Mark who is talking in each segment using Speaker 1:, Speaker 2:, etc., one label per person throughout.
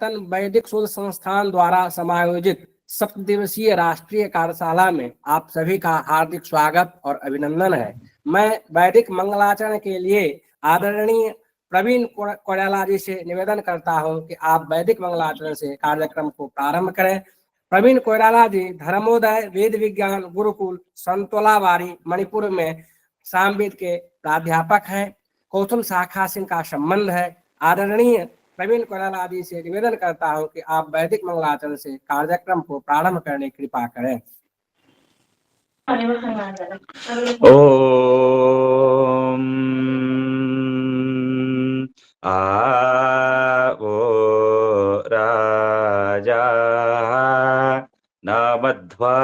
Speaker 1: तन वैदिक शोध संस्थान द्वारा समायोजित 7 दिवसीय राष्ट्रीय कार्यशाला में आप सभी का हार्दिक स्वागत और अभिनंदन है। मैं वैदिक मंगलाचरण के लिए आदरणीय प्रवीण कोइराला जी से निवेदन करता हूं कि आप वैदिक मंगलाचरण से कार्यक्रम को प्रारंभ करें। प्रवीण कोइराला जी धर्मोदय वेद विज्ञान गुरुकुल संतोलावारी मणिपुर में सामवेद के प्राध्यापक हैं। कौथुम शाखा से इनका संबंध है। आदरणीय प्रवीण कोइराला जी से निवेदन करता हूं कि आप वैदिक मंगलाचरण से कार्यक्रम को प्रारंभ करने की कृपा करें।
Speaker 2: ओम आवो राजा नमध्वा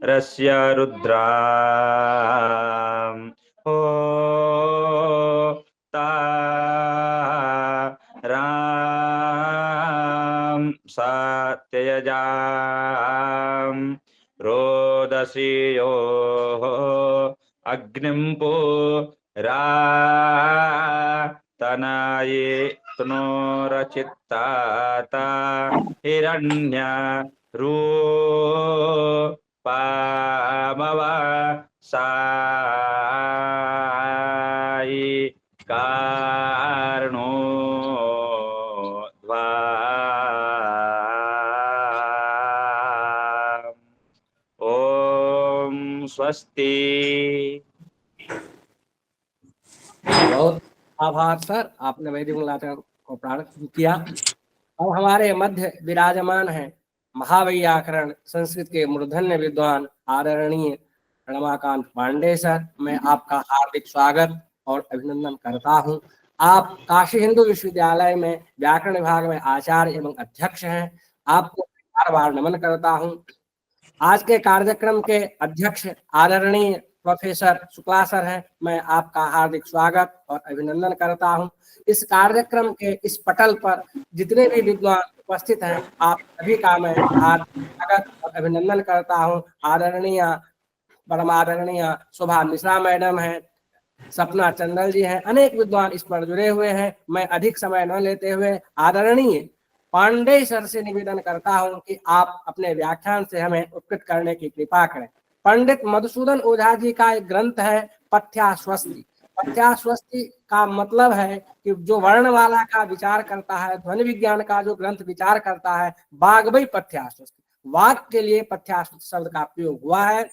Speaker 2: रस्य रुद्राम हो ता राम सत्यजाम रोदसीयो अग्निम्पो तनाये तनोरचित्ताता हिरण्य रूपामव साई कारणो ध्वा ओम स्वस्ति।
Speaker 1: बहुत आभार सर, आपने वैदिक मंगलाचरण को प्रारंभ किया। अब हमारे मध्य विराजमान हैं महावैयाकरण संस्कृत के मूर्धन्य विद्वान आदरणीय रमाकांत पांडे सर। मैं आपका हार्दिक स्वागत और अभिनंदन करता हूं। आप काशी हिंदू विश्वविद्यालय में व्याकरण विभाग में आचार्य एवं अध्यक्ष हैं। आपको बार बार नमन करता हूं। आज के कार्यक्रम के अध्यक्ष आदरणीय प्रोफेसर शुक्ला सर हैं। मैं आपका हार्दिक स्वागत और अभिनंदन करता हूं। इस कार्यक्रम के इस पटल पर जितने भी विद्वान उपस्थित हैं, आप सभी का मैं हार्दिक स्वागत और अभिनंदन करता हूं। आदरणीय परमादरणीय शोभा मिश्रा मैडम हैं, सपना चंदल जी हैं, अनेक विद्वान इस पर जुड़े हुए हैं। मैं अधिक समय न लेते हुए आदरणीय पांडे सर से निवेदन करता हूं कि आप अपने व्याख्यान से हमें उपकृत करने की कृपा करें। पंडित मधुसूदन ओझा जी का एक ग्रंथ है पथ्यास्वस्ति। पथ्यास्वस्ति का मतलब है कि जो वर्णमाला का विचार करता है, ध्वनि विज्ञान का जो ग्रंथ विचार करता है, वाग्वई पथ्यास्वस्ति, वाक के लिए पथ्यास्वस्ति शब्द का प्रयोग हुआ है।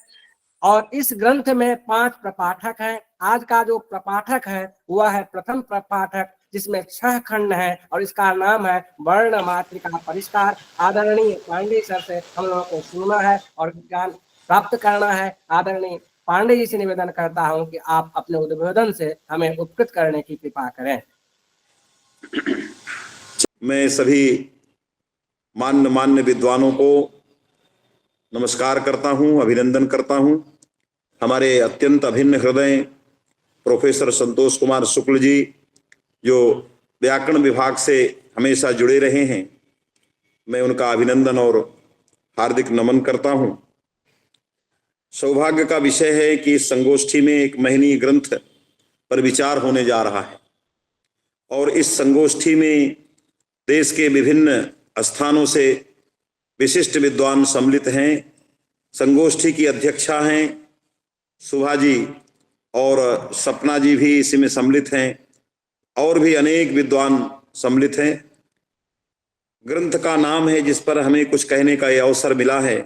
Speaker 1: और इस ग्रंथ में 5 प्रपाठक हैं। आज का जो प्रपाठक है वह है प्रथम प्रपाठक, जिसमें 6 खंड हैं और इसका नाम है वर्ण मात्रिका परिष्कार। आदरणीय पांडे सर से हम लोगों को सुनना है और ज्ञान प्राप्त करना है। आदरणीय पांडे जी से निवेदन करता हूं कि आप अपने उद्बोधन से हमें उपकृत करने की कृपा करें।
Speaker 3: मैं सभी मान्य विद्वानों को नमस्कार करता हूं, अभिनंदन करता हूं। हमारे अत्यंत अभिन्न हृदय प्रोफेसर संतोष कुमार शुक्ल जी, जो व्याकरण विभाग से हमेशा जुड़े रहे हैं, मैं उनका अभिनंदन और हार्दिक नमन करता हूं। सौभाग्य का विषय है कि इस संगोष्ठी में एक महनीय ग्रंथ पर विचार होने जा रहा है और इस संगोष्ठी में देश के विभिन्न स्थानों से विशिष्ट विद्वान सम्मिलित हैं। संगोष्ठी की अध्यक्षा हैं सुभा जी और सपना जी भी इसी में सम्मिलित हैं और भी अनेक विद्वान सम्मिलित हैं। ग्रंथ का नाम है, जिस पर हमें कुछ कहने का यह अवसर मिला है,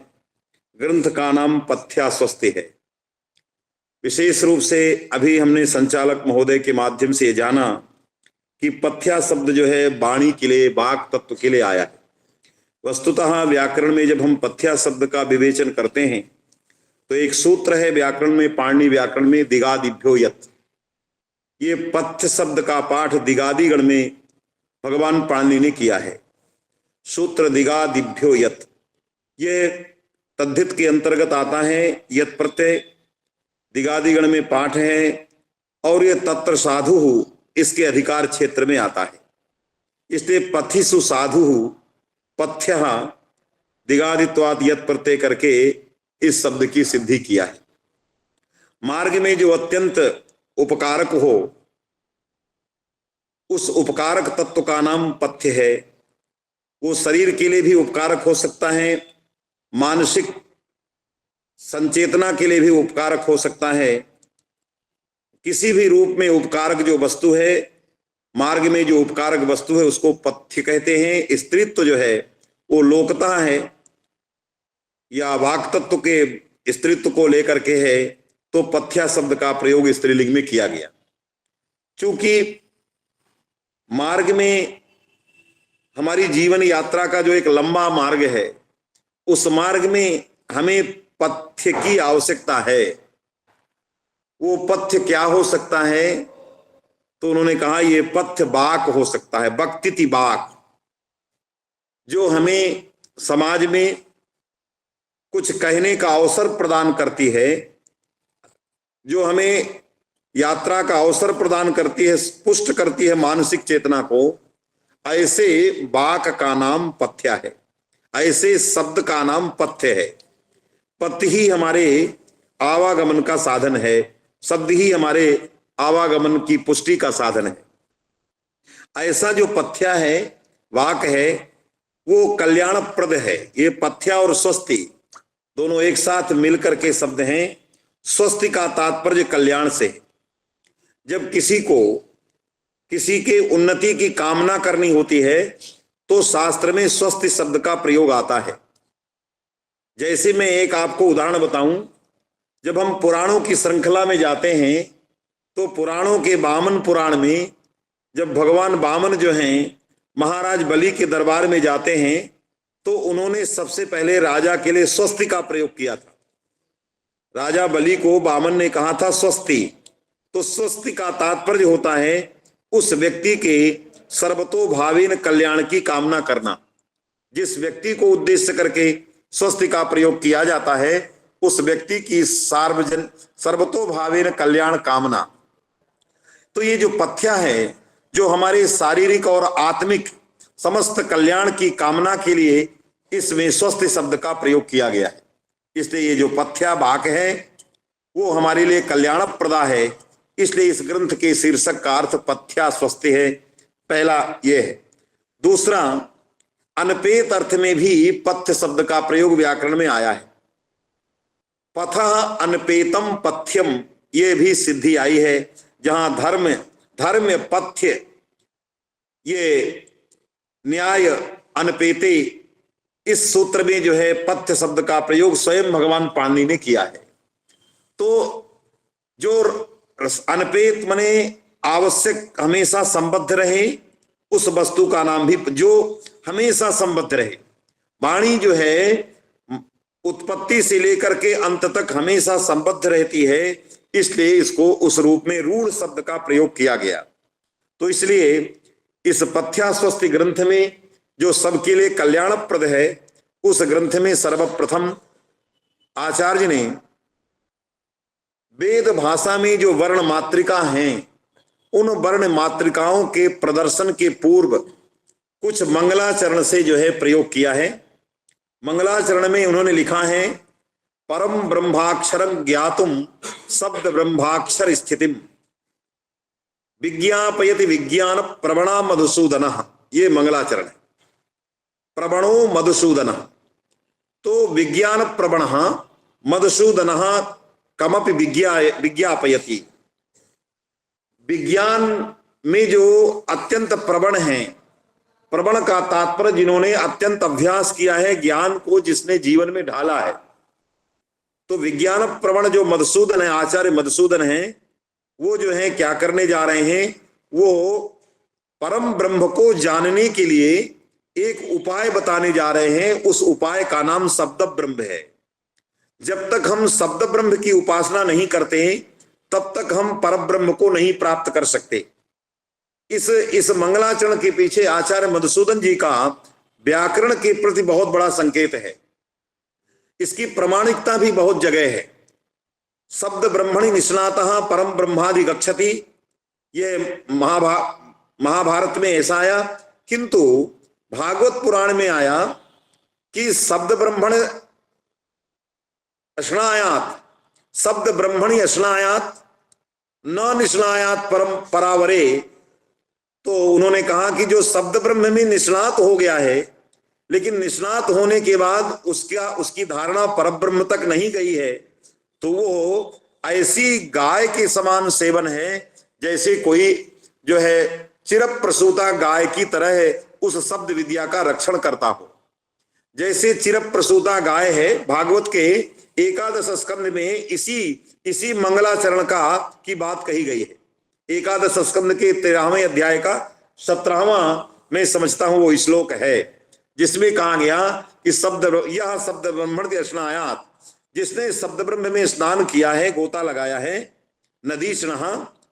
Speaker 3: ग्रंथ का नाम पथ्यास्वस्ति है। विशेष रूप से अभी हमने संचालक महोदय के माध्यम से जाना कि पथ्या शब्द जो है वाणी के लिए, वाक तत्व के लिए आया है। वस्तुतः व्याकरण में जब हम पथ्या शब्द का विवेचन करते हैं तो एक सूत्र है व्याकरण में, पाणिनि व्याकरण में, दिगादिभ्यो यत्। ये पथ्य शब्द का पाठ दिगादिगण में भगवान पाणिनि ने किया है। सूत्र दिगादिभ्यो यत्, ये तद्धित के अंतर्गत आता है। यत् प्रत्यय दिगादिगण में पाठ है और ये तत्र साधु इसके अधिकार क्षेत्र में आता है। इसलिए पथिसु साधु पथ्य दिगादित्वाद यत् प्रत्यय करके इस शब्द की सिद्धि किया है। मार्ग में जो अत्यंत उपकारक हो, उस उपकारक तत्व का नाम पथ्य है। वो शरीर के लिए भी उपकारक हो सकता है, मानसिक संचेतना के लिए भी उपकारक हो सकता है। किसी भी रूप में उपकारक जो वस्तु है, मार्ग में जो उपकारक वस्तु है उसको पथ्य कहते हैं। स्त्रीत्व जो है वो लोकता है या वाक तत्व के स्त्रीत्व को लेकर के है, तो पथ्या शब्द का प्रयोग स्त्रीलिंग में किया गया। क्योंकि मार्ग में हमारी जीवन यात्रा का जो एक लंबा मार्ग है, उस मार्ग में हमें पथ्य की आवश्यकता है। वो पथ्य क्या हो सकता है? तो उन्होंने कहा ये पथ्य बाक हो सकता है, वक्तिति बाक, जो हमें समाज में कुछ कहने का अवसर प्रदान करती है, जो हमें यात्रा का अवसर प्रदान करती है, पुष्ट करती है मानसिक चेतना को। ऐसे बाक का नाम पथ्य है, ऐसे शब्द का नाम पथ्य है। पथ्य ही हमारे आवागमन का साधन है, शब्द ही हमारे आवागमन की पुष्टि का साधन है। ऐसा जो पथ्य है, वाक है, वो कल्याणप्रद है। ये पथ्य और स्वस्ति दोनों एक साथ मिलकर के शब्द हैं। स्वस्ति का तात्पर्य कल्याण से। जब किसी को किसी के उन्नति की कामना करनी होती है तो शास्त्र में स्वस्ति शब्द का प्रयोग आता है। जैसे मैं एक आपको उदाहरण बताऊं, जब हम पुराणों की श्रृंखला में जाते हैं तो पुराणों के वामन पुराण में जब भगवान वामन जो हैं महाराज बलि के दरबार में जाते हैं तो उन्होंने सबसे पहले राजा के लिए स्वस्ति का प्रयोग किया था। राजा बलि को वामन ने कहा था स्वस्ति। तो स्वस्ति का तात्पर्य होता है उस व्यक्ति के सर्वतोभावेन कल्याण की कामना करना। जिस व्यक्ति को उद्देश्य करके स्वस्ति का प्रयोग किया जाता है उस व्यक्ति की सर्वतोभावेन कल्याण कामना। तो ये जो पथ्य है, जो हमारे शारीरिक और आत्मिक समस्त कल्याण की कामना के लिए इसमें स्वस्ति शब्द का प्रयोग किया गया है। इसलिए ये जो पथ्य वाक है वो हमारे लिए कल्याणप्रदा है। इसलिए इस ग्रंथ के शीर्षक का अर्थ पथ्या स्वस्ति है। पहला ये है। दूसरा, अनपेत अर्थ में भी पथ्य शब्द का प्रयोग व्याकरण में आया है। पथः अनपेतम पथ्यम, ये भी सिद्धि आई है। जहां धर्म पथ्य, ये न्याय अनपेते, इस सूत्र में जो है पथ्य शब्द का प्रयोग स्वयं भगवान पाणिनि ने किया है। तो जो अनपेत मने आवश्यक, हमेशा संबद्ध रहे, उस वस्तु का नाम भी जो हमेशा संबद्ध रहे। वाणी जो है उत्पत्ति से लेकर के अंत तक हमेशा संबद्ध रहती है, इसलिए इसको उस रूप में रूढ़ शब्द का प्रयोग किया गया। तो इसलिए इस पथ्या स्वस्ति ग्रंथ में जो सबके लिए कल्याणप्रद है, उस ग्रंथ में सर्वप्रथम आचार्य ने वेद भाषा में जो वर्ण मात्रिका हैं, उन वर्ण मात्रिकाओं के प्रदर्शन के पूर्व कुछ मंगलाचरण से जो है प्रयोग किया है। मंगलाचरण में उन्होंने लिखा है, परम ब्रह्माक्षरं ज्ञातुम शब्द ब्रह्माक्षर स्थितिम विज्ञापयति विज्ञान प्रवणा मधुसूदनः। ये मंगलाचरण है। प्रवणो मधुसूदनः, तो विज्ञान प्रवणः मधुसूदनः कमपि विज्ञापयति। विज्ञान में जो अत्यंत प्रवण है, प्रवण का तात्पर्य जिन्होंने अत्यंत अभ्यास किया है, ज्ञान को जिसने जीवन में ढाला है। तो विज्ञान प्रवण जो मधुसूदन है, आचार्य मधुसूदन है, वो जो है क्या करने जा रहे हैं, वो परम ब्रह्म को जानने के लिए एक उपाय बताने जा रहे हैं। उस उपाय का नाम शब्द ब्रह्म है। जब तक हम शब्द ब्रह्म की उपासना नहीं करते तब तक हम परब्रह्म को नहीं प्राप्त कर सकते। इस मंगलाचरण के पीछे आचार्य मधुसूदन जी का व्याकरण के प्रति बहुत बड़ा संकेत है। इसकी प्रमाणिकता भी बहुत जगह है। शब्द ब्रह्मणि निष्णातः परम ब्रह्मादि गच्छति, ये महाभारत में ऐसा आया। किंतु भागवत पुराण में आया कि शब्द ब्रह्मण अश्नायात, शब्द ब्रह्मणि अश्नायात न निष्णायात परम परावरे। तो उन्होंने कहा कि जो शब्द ब्रह्म में निष्णात हो गया है लेकिन निष्णात होने के बाद उसकी धारणा परब्रह्म तक नहीं गई है, तो वो ऐसी गाय के समान सेवन है जैसे कोई जो है चिरप्रसूता गाय की तरह उस शब्द विद्या का रक्षण करता हो। जैसे चिरप्रसूता गाय है, भागवत के 11 स्कंद में इसी मंगलाचरण की बात कही गई है। 11 स्कंद के 13वें अध्याय का 17वां मैं समझता हूं वो श्लोक है, जिसमें कहा गया कि यह शब्द ब्रह्मण स्नायात, जिसने शब्द ब्रह्म में स्नान किया है, गोता लगाया है, नदीष्ण,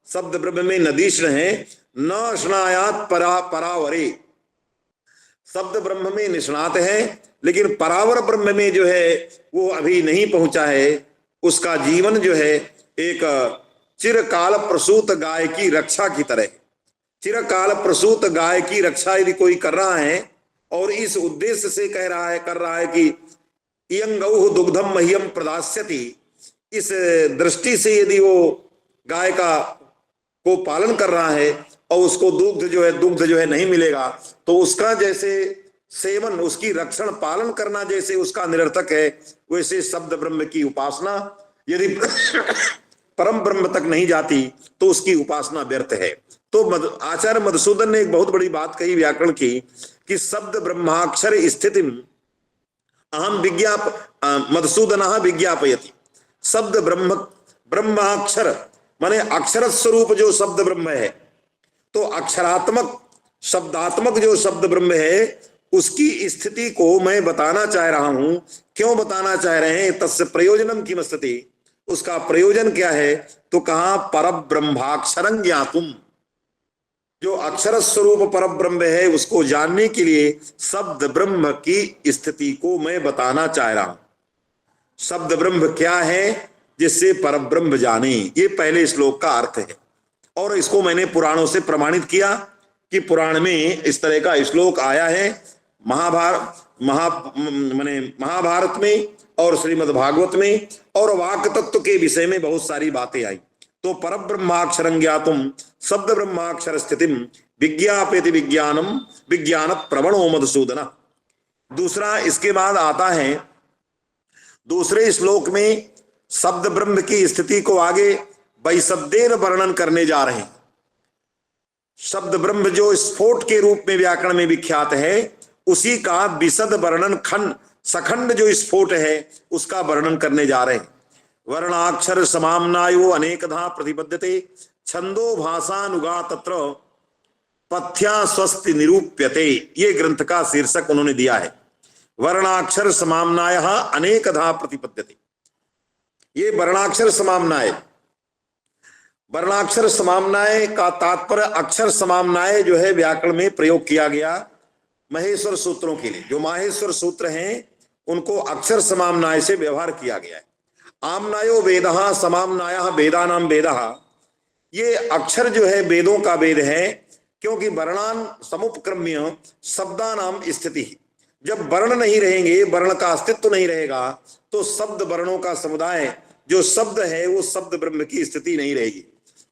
Speaker 3: शब्द ब्रह्म में नदीष्ण है, न स्नायात परावरे, शब्द ब्रह्म में निष्णात है लेकिन परावर ब्रह्म में जो है वो अभी नहीं पहुंचा है। उसका जीवन जो है एक चिरकाल प्रसूत गाय की रक्षा की तरह। चिरकाल प्रसूत गाय की रक्षा यदि कोई कर रहा है और इस उद्देश्य से कर रहा है कि इयं गौः दुग्धम मह्यम प्रदास्यति, इस दृष्टि से यदि वो गाय को पालन कर रहा है और उसको दुग्ध जो है नहीं मिलेगा, तो उसका जैसे सेवन, उसकी रक्षण पालन करना जैसे उसका निरर्थक है, वैसे शब्द ब्रह्म की उपासना यदि परम ब्रह्म तक नहीं जाती तो उसकी उपासना व्यर्थ है। तो आचार्य मधुसूदन ने एक बहुत बड़ी बात कही व्याकरण की कि शब्द ब्रह्माक्षर स्थिति अहम मधुसूदन विज्ञापयति। शब्द ब्रह्माक्षर माने अक्षर स्वरूप जो शब्द ब्रह्म है, तो अक्षरात्मक शब्दात्मक जो शब्द ब्रह्म है उसकी स्थिति को मैं बताना चाह रहा हूं। क्यों बताना चाह रहे हैं? तस्य प्रयोजनम किमस्ति, उसका प्रयोजन क्या है? तो कहा परब्रह्माक्षरं ज्ञातुम, जो अक्षर स्वरूप परब्रह्म है उसको जानने के लिए शब्द ब्रह्म की स्थिति को मैं बताना चाह रहा हूं। शब्द ब्रह्म क्या है जिससे परब्रह्म जाने, ये पहले श्लोक का अर्थ है। और इसको मैंने पुराणों से प्रमाणित किया कि पुराण में इस तरह का श्लोक आया है। महाभारत में और श्रीमद् भागवत में और वाक तत्व के विषय में बहुत सारी बातें आई। तो परब्रह्माक्षरं ज्ञातुम शब्द ब्रह्माक्षर स्थितिम विज्ञापयति विज्ञान प्रवणो मधुसूदन। दूसरा इसके बाद आता है, दूसरे श्लोक में शब्द ब्रह्म की स्थिति को आगे वैशब्देन वर्णन करने जा रहे हैं। शब्द ब्रह्म जो स्फोट के रूप में व्याकरण में विख्यात है, उसी का विशद वर्णन सखंड जो स्फोट है उसका वर्णन करने जा रहे हैं। वर्णाक्षर समाम्नायो अनेकधा प्रतिपद्यते छंदो भाषानुगा तत्र पथ्या स्वस्ति निरूप्यते, ये ग्रंथ का शीर्षक उन्होंने दिया है। वर्णाक्षर समाम्नायः अनेकधा प्रतिपद्यते, ये वर्णाक्षर समाम्नाय का तात्पर्य अक्षर समाम्नाय जो है व्याकरण में प्रयोग किया गया महेश्वर सूत्रों के लिए। जो माहेश्वर सूत्र हैं उनको अक्षर समाम्नाय से व्यवहार किया गया है। आम्नायो वेदः समाम्नायः वेदानां वेदः, ये अक्षर जो है वेदों का वेद है, क्योंकि वर्णान समुपक्रम्य शब्दानाम स्थिति, जब वर्ण नहीं रहेंगे, वर्ण का अस्तित्व नहीं रहेगा, तो शब्द वर्णों का समुदाय जो शब्द है वो शब्द ब्रह्म की स्थिति नहीं रहेगी।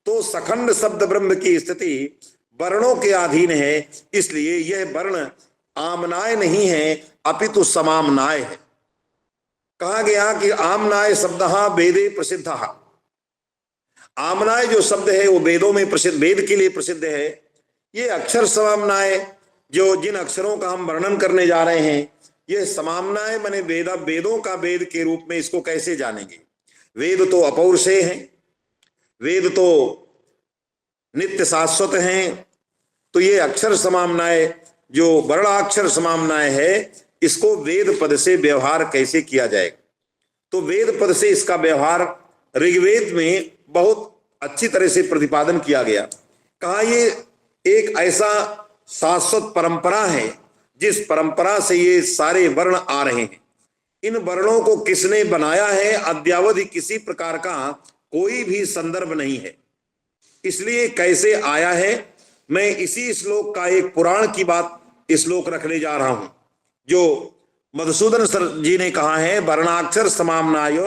Speaker 3: तो सखंड शब्द ब्रह्म की स्थिति वर्णों के अधीन है, इसलिए यह वर्ण आमनाय नहीं है अपितु समामनाय है। कहा गया कि आमनाय शब्दः वेदे प्रसिद्धः, आमनाय जो शब्द है वो वेदों में प्रसिद्ध, वेद के लिए प्रसिद्ध है। ये अक्षर समामनाय जो जिन अक्षरों का हम वर्णन करने जा रहे हैं, ये समामनाय माने वेदों का वेद के रूप में इसको कैसे जानेंगे? वेद तो अपौरुषेय हैं, वेद तो नित्य शाश्वत हैं, तो ये अक्षर समामनाय जो वर्णाक्षर समामनाय है, इसको वेद पद से व्यवहार कैसे किया जाएगा? तो वेद पद से इसका व्यवहार ऋग्वेद में बहुत अच्छी तरह से प्रतिपादन किया गया। कहा ये एक ऐसा शाश्वत परंपरा है जिस परंपरा से ये सारे वर्ण आ रहे हैं। इन वर्णों को किसने बनाया है, अद्यावधि किसी प्रकार का कोई भी संदर्भ नहीं है। इसलिए कैसे आया है, मैं इसी श्लोक का एक पुराण की बात श्लोक रखने जा रहा हूं, जो मधुसूदन सर जी ने कहा है, वर्णाक्षर समाम्नाय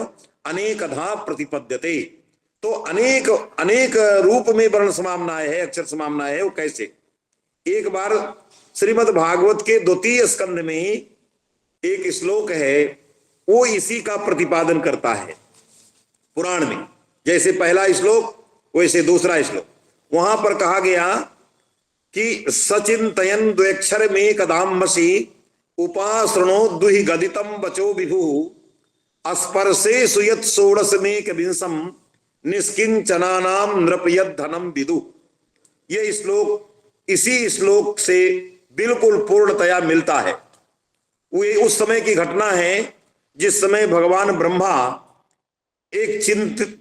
Speaker 3: अनेकधा प्रतिपद्यते। तो अनेक रूप में वर्ण समाम्नाय है, अक्षर समाम्नाय है। वो कैसे? एक बार श्रीमद् भागवत के द्वितीय स्कंद में एक श्लोक है, वो इसी का प्रतिपादन करता है। पुराण में जैसे पहला श्लोक वैसे दूसरा श्लोक, वहां पर कहा गया कि सचिंतयन द्वैक्षर में कदाम्बसी उपासृणो दुहि गदितम बचो विभु स्पर्शे सुयत षोडश में कविंसम निष्किंचनानाम नृपयद धनम विदु। ये श्लोक इसी श्लोक से बिल्कुल पूर्णतया मिलता है। वो उस समय की घटना है जिस समय भगवान ब्रह्मा एक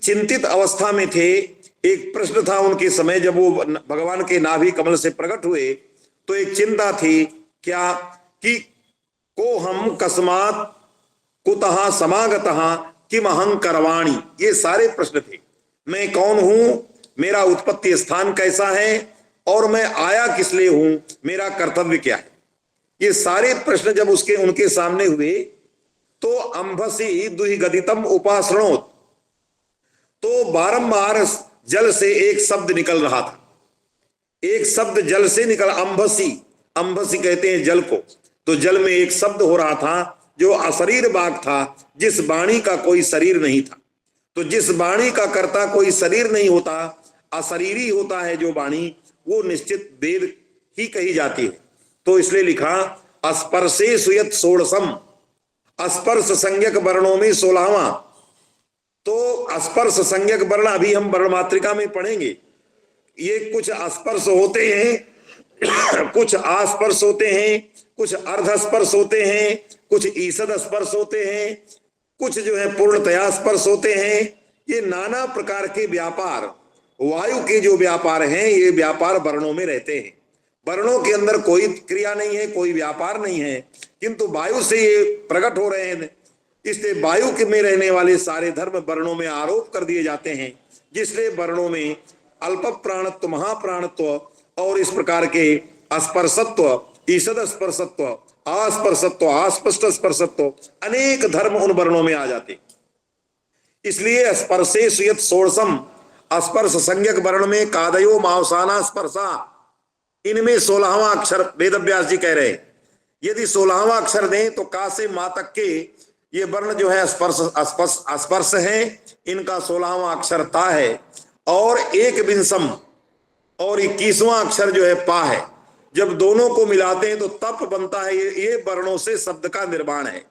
Speaker 3: चिंतित अवस्था में थे। एक प्रश्न था उनके समय, जब वो भगवान के नाभि कमल से प्रकट हुए तो एक चिंता थी, क्या कि को हम कस्मात कुतः समागतः किम अहं करवाणी। ये सारे प्रश्न थे। मैं कौन हूं, मेरा उत्पत्ति स्थान कैसा है और मैं आया किस लिए हूं, मेरा कर्तव्य क्या है। ये सारे प्रश्न जब उनके सामने हुए तो अंभसी दुहि गदितम उपासृणोत, तो बारंबार जल से एक शब्द निकल रहा था। एक शब्द जल से निकल, अंभसी, अंभसी कहते हैं जल को। तो जल में एक शब्द हो रहा था जो अशरीर वाक था, जिस वाणी का कोई शरीर नहीं था। तो जिस वाणी का कर्ता कोई शरीर नहीं होता, अशरीरी होता है जो वाणी, वो निश्चित वेद ही कही जाती है। तो इसलिए लिखा स्पर्शे सुयत षोडशम, स्पर्श संज्ञक वर्णों में 16वां। तो स्पर्श संज्ञक वर्ण अभी हम वर्ण मात्रिका में पढ़ेंगे। ये कुछ स्पर्श होते हैं, कुछ आस्पर्श होते हैं, कुछ अर्ध स्पर्श होते हैं, कुछ ईषद स्पर्श होते हैं, कुछ जो है पूर्णतया स्पर्श होते हैं। ये नाना प्रकार के व्यापार, वायु के जो व्यापार हैं, ये व्यापार वर्णों में रहते हैं। वर्णों के अंदर कोई क्रिया नहीं है, कोई व्यापार नहीं है, किंतु वायु से ये प्रकट हो रहे हैं। इसलिए वायु के में रहने वाले सारे धर्म वर्णों में आरोप कर दिए जाते हैं, जिसलिए वर्णों में अल्प प्राणत्व, महाप्राणत्व और इस प्रकार के स्पर्शत्व, ईषद स्पर्शत्व, अस्पर्शत्व, अस्पष्ट स्पर्शत्व, अनेक धर्म उन वर्णों में आ जाते। इसलिए स्पर्शे सुयत षोडशम, स्पर्श संज्ञक वर्ण में कादयो मावसाना स्पर्शा, इनमें 16वां अक्षर वेदव्यास जी कह रहे हैं। यदि 16वां अक्षर दें तो का से मा तक के ये वर्ण जो है स्पर्श है, इनका 16वां अक्षर ता है, और एक विंशम और 21वां अक्षर जो है पा है। जब दोनों को मिलाते हैं तो तप बनता है। ये वर्णों से शब्द का निर्माण है।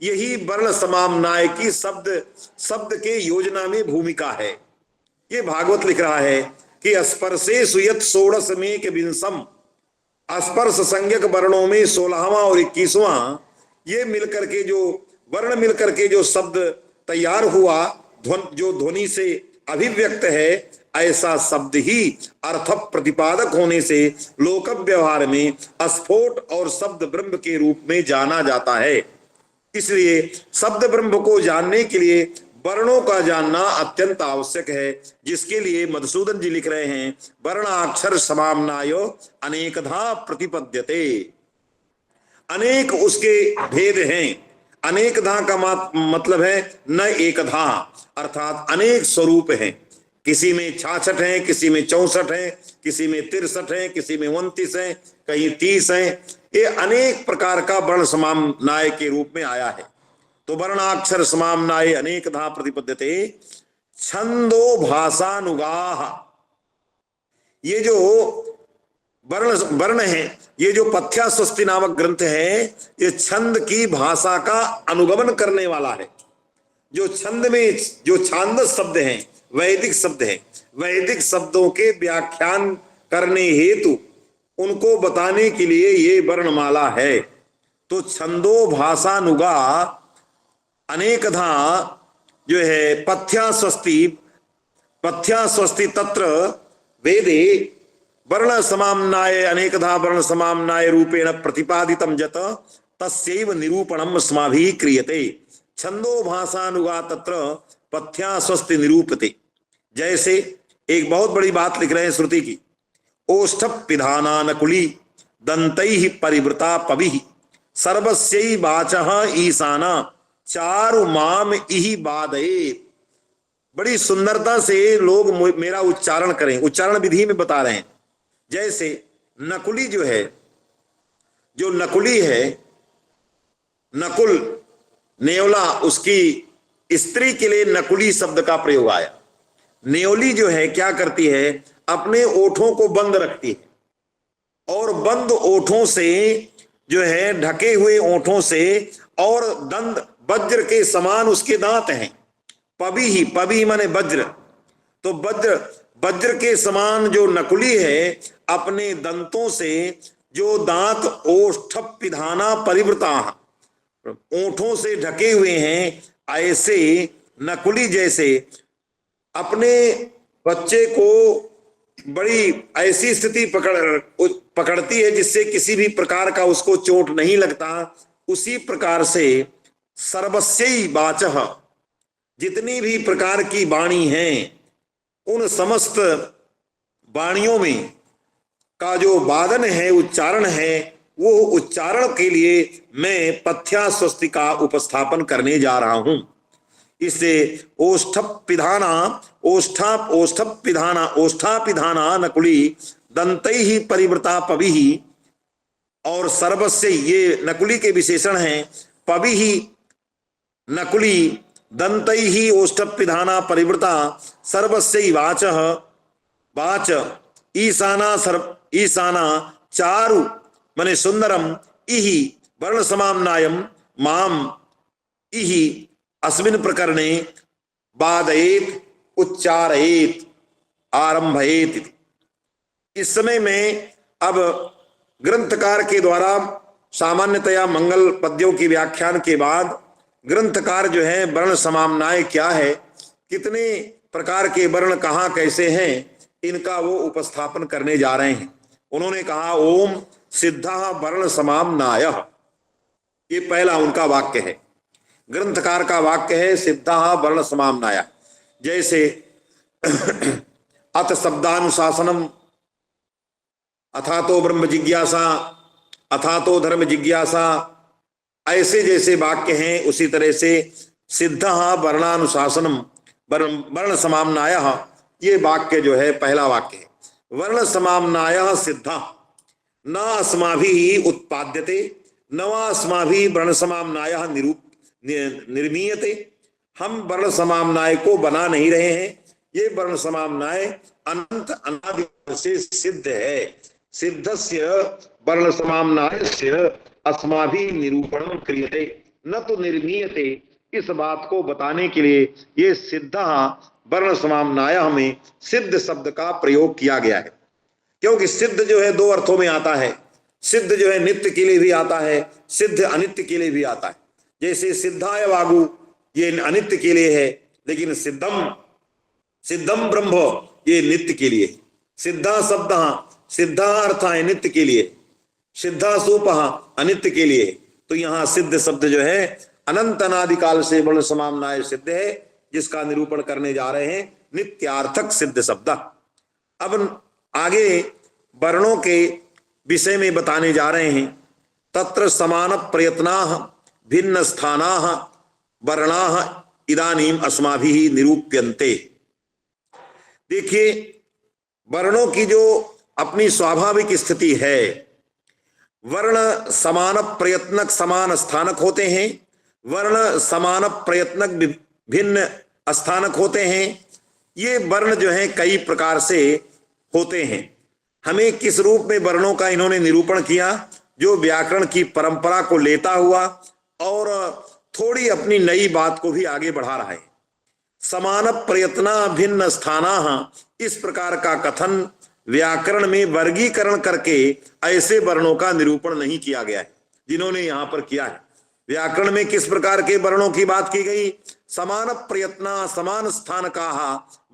Speaker 3: यही वर्ण समामनाय की शब्द के योजना में भूमिका है। ये भागवत लिख रहा है कि स्पर्शे सुयत षोडश में के विंशम, स्पर्श संज्ञक वर्णों में 16वां और 21वां, ये मिलकर के जो वर्ण मिलकर के जो शब्द तैयार हुआ, जो ध्वनि से अभिव्यक्त है, ऐसा शब्द ही अर्थ प्रतिपादक होने से लोक व्यवहार में स्फोट और शब्द ब्रह्म के रूप में जाना जाता है। इसलिए शब्द ब्रह्म को जानने के लिए वर्णों का जानना अत्यंत आवश्यक है, जिसके लिए मधुसूदन जी लिख रहे हैं, वर्णाक्षर समाम्नायो अनेकधा प्रतिपद्यते। अनेक उसके भेद हैं। अनेकधा का मतलब है न एकधा, अर्थात अनेक स्वरूप हैं। किसी में 66 है, किसी में 64 है, किसी में 63 है, किसी में 29 है, कहीं 30 है। ये अनेक प्रकार का वर्ण समाम्नाय के रूप में आया है। तो वर्णाक्षर समाम्नाय अनेकधा प्रतिपद्यते। छंदो भाषानुगाह, ये जो वर्ण है, ये जो पथ्या स्वस्ति नामक ग्रंथ है, ये छंद की भाषा का अनुगमन करने वाला है। जो छंद में जो छांदस शब्द हैं, वैदिक शब्द हैं, वैदिक शब्दों के व्याख्यान करने हेतु उनको बताने के लिए ये वर्णमाला है। तो छंदो भाषानुगा अनेकधा जो है पथ्या स्वस्ति तत्र वेदे वर्ण समाम्नाय अनेकधा वर्ण समाम्नाय रूपेण प्रतिपादितम जत तस्यैव निरूपणम अस्माभिः क्रियते। छंदो भाषानुगा तत्र पथ्या स्वस्ति निरूपते। जैसे एक बहुत बड़ी बात लिख रहे हैं श्रुति की, ओष्ठ पिधाना नकुली दंतैः परिवृता पविः सर्वस्यै वाचः ईशाना चारु माम इहि बाधये। बड़ी सुंदरता से लोग मेरा उच्चारण करें, उच्चारण विधि में बता रहे हैं। जैसे नकुली जो है जो नकुली है, नकुल नेवला, उसकी स्त्री के लिए नकुली शब्द का प्रयोग आया। नेवली जो है क्या करती है, अपने ओठों को बंद रखती है और बंद ओठों से जो है, ढके हुए ओठों से, और दंत वज्र के समान उसके दांत हैं। पबी माने वज्र, तो वज्र के समान जो नकुली है, अपने दंतों से जो दांत ओष्ठ पिधाना परिवृता, ओठों से ढके हुए हैं, ऐसे नकुली जैसे अपने बच्चे को बड़ी ऐसी स्थिति पकड़ती है जिससे किसी भी प्रकार का उसको चोट नहीं लगता। उसी प्रकार से सर्वस्यई वाचः, जितनी भी प्रकार की वाणी हैं, उन समस्त वाणियों में का जो वादन है, उच्चारण है, वो उच्चारण के लिए मैं पथ्या स्वस्ति का उपस्थापन करने जा रहा हूं। इससे ओष्ठापिधाना नकुली दंतैहि परिवृता पविहि, और सर्वस्य, ये नकुली के विशेषण हैं। पविहि नकुली दंतैहि ओष्ठपिधाना परिवृता सर्वस्य वाचः, वाच ईशाना चारु मने सुंदरम इहि वर्ण समाम्नायम माम इहि अस्मिन् प्रकरणे बाधयेत उच्चारयेत आरंभयेत। इस समय में अब ग्रंथकार के द्वारा सामान्यतया मंगल पद्यों की व्याख्यान के बाद ग्रंथकार जो है वर्ण समाम्नाय क्या है, कितने प्रकार के वर्ण कहाँ कैसे हैं, इनका वो उपस्थापन करने जा रहे हैं। उन्होंने कहा ओम सिद्धः वर्ण समाम्नायः, ये पहला उनका वाक्य है, ग्रंथकार का वाक्य है सिद्धः वर्ण समाम्नायः। जैसे अथ शब्दानुशासनम अथातो ब्रह्म जिज्ञासा अथातो धर्म जिज्ञासा, ऐसे जैसे वाक्य हैं उसी तरह से सिद्धः वर्णानुशासनम वर्ण समाम्नायः, ये वाक्य जो है पहला वाक्य है। वर्ण समाम्नायः सिद्धः न अस्माभिः उत्पाद्यते न वा अस्माभिः वर्ण समाम्नायः निर्मीयते। हम वर्ण समाम्नाय को बना नहीं रहे हैं, ये वर्ण समाम्नाय अनंत अनादि से सिद्ध है। सिद्धस्य वर्ण समाम्नायस्य अस्माभिः निरूपणं क्रियते न तो निर्मीयते। इस बात को बताने के लिए ये सिद्धः वर्ण समाम्नायः में सिद्ध शब्द का प्रयोग किया गया है, क्योंकि सिद्ध जो है दो अर्थों में आता है। सिद्ध जो है नित्य के लिए भी आता है, सिद्ध अनित्य के लिए भी आता है। जैसे सिद्धाय वागु, ये अनित्य के लिए है, लेकिन सिद्धम ब्रह्म ये नित्य के लिए। सिद्धा शब्द सिद्धा अर्थ है नित्य के लिए, सिद्धा सूपः अनित्य के लिए। तो यहाँ सिद्ध शब्द जो है अनंत अनादि काल से वर्ण समाम्नाय सिद्ध है, जिसका निरूपण करने जा रहे हैं नित्यार्थक सिद्ध शब्द। अब आगे वर्णों के विषय में बताने जा रहे हैं। तत्र समान प्रयत्नाः भिन्न स्थानाः वर्णाः इदानीम अस्माभिः निरूप्यन्ते। देखिए, वर्णों की जो अपनी स्वाभाविक स्थिति है, वर्ण समान प्रयत्नक समान स्थानक होते हैं, वर्ण समान प्रयत्नक भिन्न स्थानक होते हैं। ये वर्ण जो है कई प्रकार से होते हैं। हमें किस रूप में वर्णों का इन्होंने निरूपण किया, जो व्याकरण की परंपरा को लेता हुआ और थोड़ी अपनी नई बात को भी आगे बढ़ा रहा है। समान प्रयत्ना भिन्न स्थाना, इस प्रकार का कथन व्याकरण में वर्गीकरण करके ऐसे वर्णों का निरूपण नहीं किया गया है जिन्होंने यहां पर किया है। व्याकरण में किस प्रकार के वर्णों की बात की गई? समान प्रयत्ना समान स्थानकाः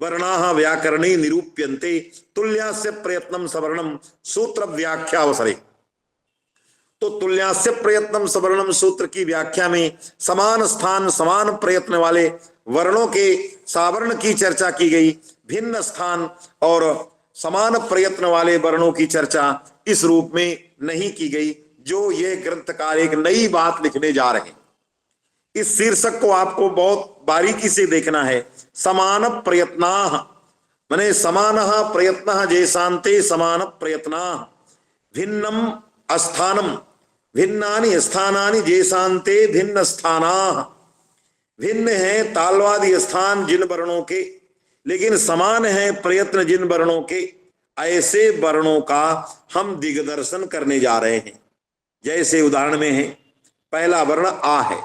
Speaker 3: वर्णाः व्याकरणे निरूप्यन्ते तुल्यास्य प्रयत्नं सवर्णम सूत्र व्याख्यावसरे। तो तुल्यास्य प्रयत्नं सवर्णम सूत्र की व्याख्या में समान स्थान समान प्रयत्न वाले वर्णों के सावर्ण की चर्चा की गई, भिन्न स्थान और समान प्रयत्न वाले वर्णों की चर्चा इस रूप में नहीं की गई, जो ये ग्रंथकार एक नई बात लिखने जा रहे हैं। इस शीर्षक को आपको बहुत बारीकी से देखना है। समान प्रयत्नाः माने समानः प्रयत्नः जैसान्ते समान प्रयत्नाः भिन्नम स्थानम भिन्नानि स्थानानि जेशांते भिन्न स्थाना, भिन्न है तालवादी स्थान जिन वर्णों के, लेकिन समान है प्रयत्न जिन वर्णों के, ऐसे वर्णों का हम दिग्दर्शन करने जा रहे हैं। जैसे उदाहरण में है, पहला वर्ण आ है।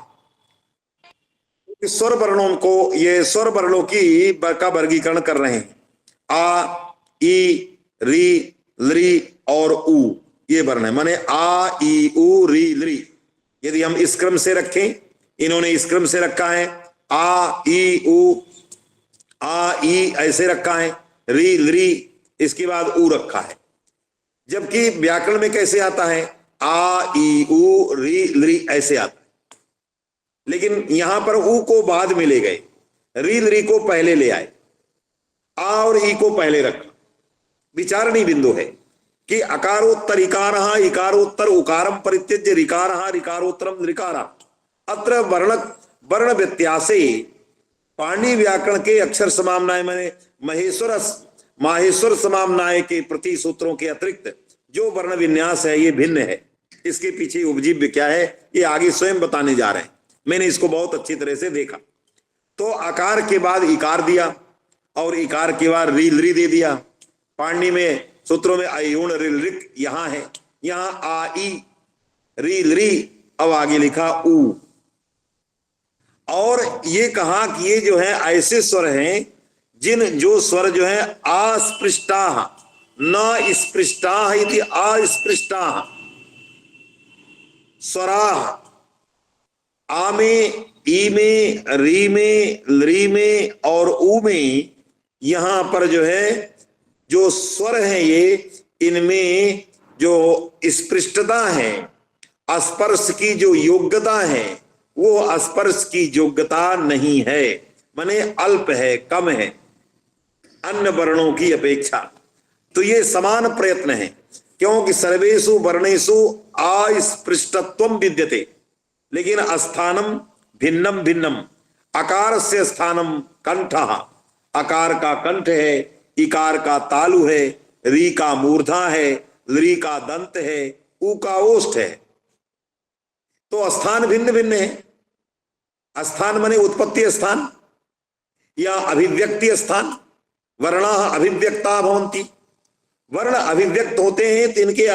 Speaker 3: स्वर वर्णों को, ये स्वर वर्णों की का वर्गीकरण कर रहे हैं। आ, ई, री, लरी और उ, ये वर्ण है। माने आ, ई, उ, री, लरी। यदि हम इस क्रम से रखें, इन्होंने इस क्रम से रखा है, आ, ई, उ, आ, ई ऐसे रखा है, री, लरी, इसके बाद उ रखा है। जबकि व्याकरण में कैसे आता है, आ, ई, उ, री, लरी ऐसे आता है। लेकिन यहां पर उ को बाद में ले गए, री, लरी को पहले ले आए, आ और ई को पहले रखा। विचारणीय बिंदु है कि अकारोत्तर इकारः इकारोत्तर उकारम परित्यज्य ऋकारः ऋकारोत्तरम ऋकारः। अत्र वर्ण व्यत्यासे पाणिनि व्याकरण के अक्षर समाम्नाय माने माहेश्वर समाम्नाय के प्रति सूत्रों के अतिरिक्त जो वर्ण विन्यास है ये भिन्न है। इसके पीछे उपजीव्य क्या है ये आगे स्वयं बताने जा रहे हैं। मैंने इसको बहुत अच्छी तरह से देखा। तो आकार के बाद इकार दिया और इकार के बाद री, लरी दे दिया। पाणिनि में सूत्रों में अयुण रिल रिक यहां है, यहां आ, ई, री, लरी, अब आगे लिखा उ। और ये कहा कि ये जो है ऐसे स्वर हैं जो स्वर जो है अस्पृष्टा न स्पृष्टा इति अस्पृष्टा स्वरा, आ में, ई में, री में, लरी में और उ में, यहां पर जो है जो स्वर हैं ये, इनमें जो स्पृष्टता है, स्पर्श की जो योग्यता है वो स्पर्श की योग्यता नहीं है, माने अल्प है, कम है अन्य वर्णों की अपेक्षा। तो ये समान प्रयत्न है, क्योंकि सर्वेषु वर्णेषु अस्पृष्टत्वं विद्यते, लेकिन स्थानम भिन्नम भिन्नम। अकार से स्थानम कंठः, अकार का कंठ है, इकार का तालु है, री का मूर्धा है, लरी का दंत है, उ का ओष्ठ है। तो स्थान भिन्न भिन्न है। स्थान माने उत्पत्ति स्थान या अभिव्यक्ति स्थान। वर्णा अभिव्यक्ता भवन्ति, वर्ण अभिव्यक्त होते हैं तो इनके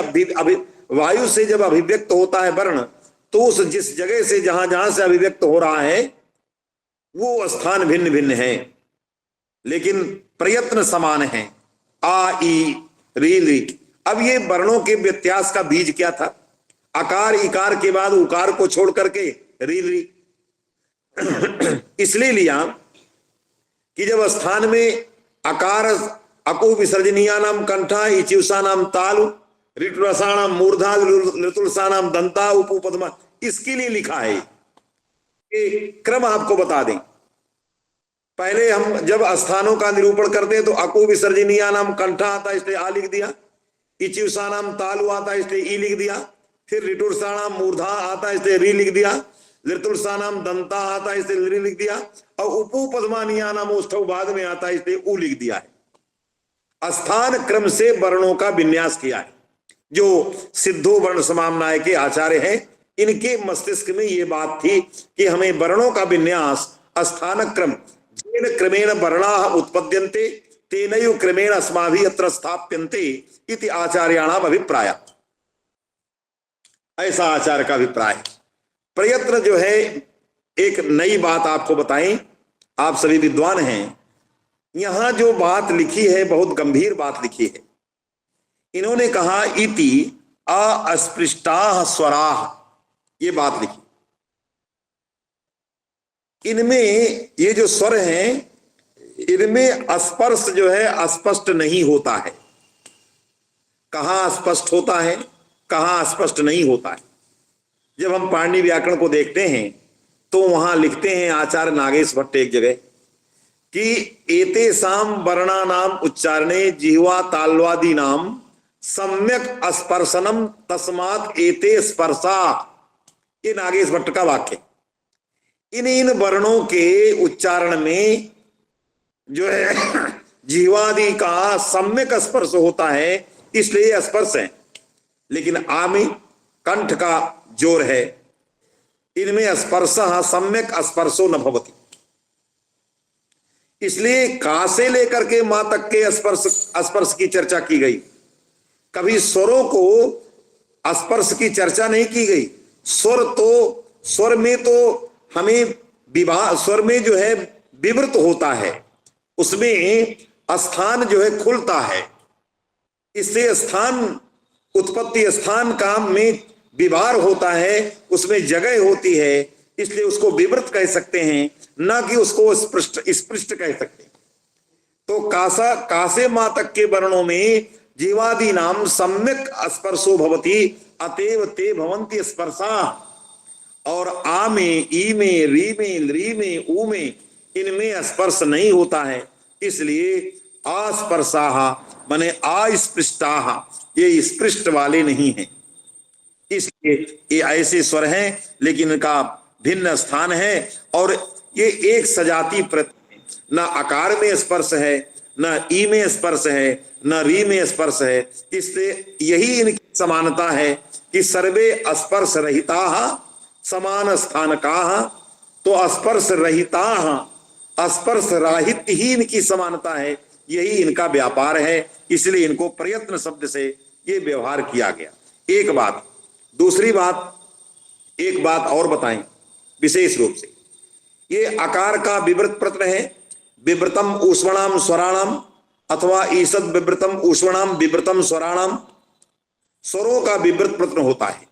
Speaker 3: वायु से जब अभिव्यक्त होता है वर्ण, तो उस जिस जगह से जहां जहां से अभिव्यक्त हो रहा है वो स्थान भिन्न भिन्न है, लेकिन प्रयत्न समान है। आ, ई, री, लरी। अब ये वर्णों के व्यत्यास का बीज क्या था? अकार इकार के बाद उकार को छोड़ करके री, लरी इसलिए लिया कि जब स्थान में अकार अकु विसर्जनीयानाम कंठा इचिवसानाम तालु ऋटुरसानाम मूर्धा ऋतुलसानाम दंता उपु पद्मा, इसके लिए लिखा है। ये क्रम आपको बता दें। पहले हम जब स्थानों का निरूपण करते हैं तो अकु विसर्जनीयानाम कंठा आता इसलिए आ लिख दिया, इचिवसानाम तालु आता इसलिए ई लिख दिया, फिर ऋटुरसानाम मूर्धा आता इसलिए री लिख दिया, ऋतुलसानाम दंता आता इसलिए लरी लिख दिया, और उपु पद्मानियानाम ओष्ठौ बाद में आता इसलिए उ लिख दिया है। स्थान क्रम से वर्णों का विन्यास किया है। जो सिद्धो वर्ण समाम्नाय के आचार्य हैं, इनके मस्तिष्क में ये बात थी कि हमें वर्णों का विन्यास स्थान क्रम जेन क्रमेण वर्णाः उत्पद्यन्ते तेनैव क्रमेण अस्माभिः अत्र स्थाप्यन्ते इति आचार्याणाम अभिप्राय। ऐसा आचार्य का अभिप्राय है। प्रयत्न जो है, एक नई बात आपको बताएं, आप सभी विद्वान हैं, यहां जो बात लिखी है बहुत गंभीर बात लिखी है। इन्होंने कहा इति अस्पृष्टाः स्वराः, ये बात लिखी। इनमें ये जो स्वर हैं इनमें स्पर्श जो है स्पष्ट नहीं होता है। कहाँ स्पष्ट होता है, कहाँ स्पष्ट नहीं होता है। जब हम पाणिनि व्याकरण को देखते हैं तो वहां लिखते हैं आचार्य नागेश भट्ट एक जगह कि एतेषां वर्णानाम उच्चारणे जिह्वा ताल्वादी नाम सम्यक स्पर्शनम तस्मात् एते स्पर्शा। ये नागेश भट्ट का वाक्य। इन वर्णों के उच्चारण में जो है जिह्वादि का सम्यक स्पर्श होता है, इसलिए स्पर्श है। लेकिन आ में, कंठ का जोर है, इनमें स्पर्शः सम्यक स्पर्शो न भवति। इसलिए का से लेकर के मां तक के स्पर्श की चर्चा की गई, कभी स्वरों को स्पर्श की चर्चा नहीं की गई। स्वर में तो हमें विवाह, स्वर में जो है विवृत होता है, उसमें स्थान जो है खुलता है, इससे स्थान उत्पत्ति स्थान का में विवार होता है, उसमें जगह होती है, इसलिए उसको विवृत कह सकते हैं, ना कि उसको स्पृष्ट कह सकते हैं। तो कासे मां तक के वर्णों में जीवादि नाम सम्यक स्पर्शो भवति, अतएव ते भवन्ति स्पर्शा। और आ में, ई में, री में, ली में, ऊ में, इनमें स्पर्श नहीं होता है, इसलिए अस्पर्शाः माने अस्पृष्टाः, ये स्पृष्ट वाले नहीं हैं। इसलिए ये ऐसे स्वर हैं लेकिन इनका भिन्न स्थान है, और ये एक सजाती प्रति, न आकार में स्पर्श है, न ई में स्पर्श है, न री में स्पर्श है। इससे यही इनकी समानता है कि सर्वे स्पर्श रहिताः समान स्थानकाः। तो स्पर्श रहिताः, स्पर्श रहित ही इनकी समानता है, यही इनका व्यापार है, इसलिए इनको प्रयत्न शब्द से ये व्यवहार किया गया। एक बात। दूसरी बात, एक बात और बताएं विशेष रूप से, ये आकार का विवृत प्रत्यय है, विवृतम ऊष्मणाम स्वराणाम, अथवा ईषद विवृतम ऊष्मणाम विवृतम स्वराणाम, स्वरों का विवृत प्रत्यय होता है।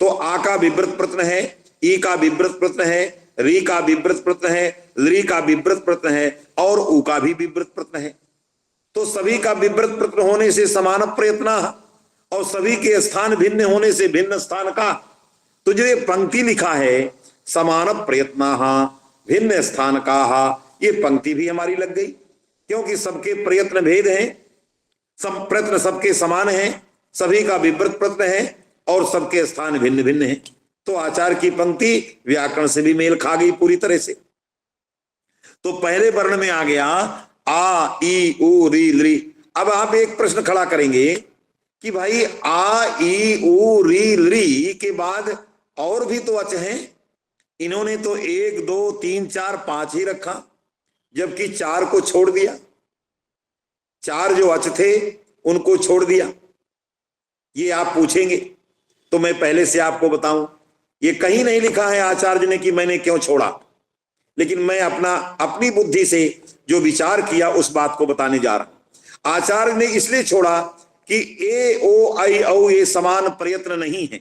Speaker 3: तो आ का विवृत प्रत्यय है, ई का विवृत प्रत्यय है, री का विवृत प्रत्यय है, ली का विवृत प्रत्यय है, और ऊ का भी विवृत प्रत्यय है। तो सभी का विवृत प्रत्यय होने से समान प्रयत्न, और सभी के स्थान भिन्न होने से भिन्न स्थान का। तो जो ये पंक्ति लिखा है समान प्रयत्न भिन्न स्थान का, ये पंक्ति भी हमारी लग गई, क्योंकि सबके प्रयत्न भेद हैं, सब प्रयत्न सबके समान हैं, सभी का विवृत प्रत्यय है, और सबके स्थान भिन्न भिन्न हैं। तो आचार्य की पंक्ति व्याकरण से भी मेल खा गई पूरी तरह से। तो पहले वर्ण में आ गया आ, ई, उ, री, ली। अब आप एक प्रश्न खड़ा करेंगे कि भाई आ, ई, उ, री, ली के बाद और भी तो अच हैं, इन्होंने तो 1 2 3 4 5 ही रखा, जबकि 4 को छोड़ दिया, 4 जो अच थे उनको छोड़ दिया। ये आप पूछेंगे, तो मैं पहले से आपको बताऊं, ये कहीं नहीं लिखा है आचार्य ने कि मैंने क्यों छोड़ा, लेकिन मैं अपनी बुद्धि से जो विचार किया उस बात को बताने जा रहा हूं। आचार्य ने इसलिए छोड़ा कि ए, ओ, आई, औ ये समान प्रयत्न नहीं है।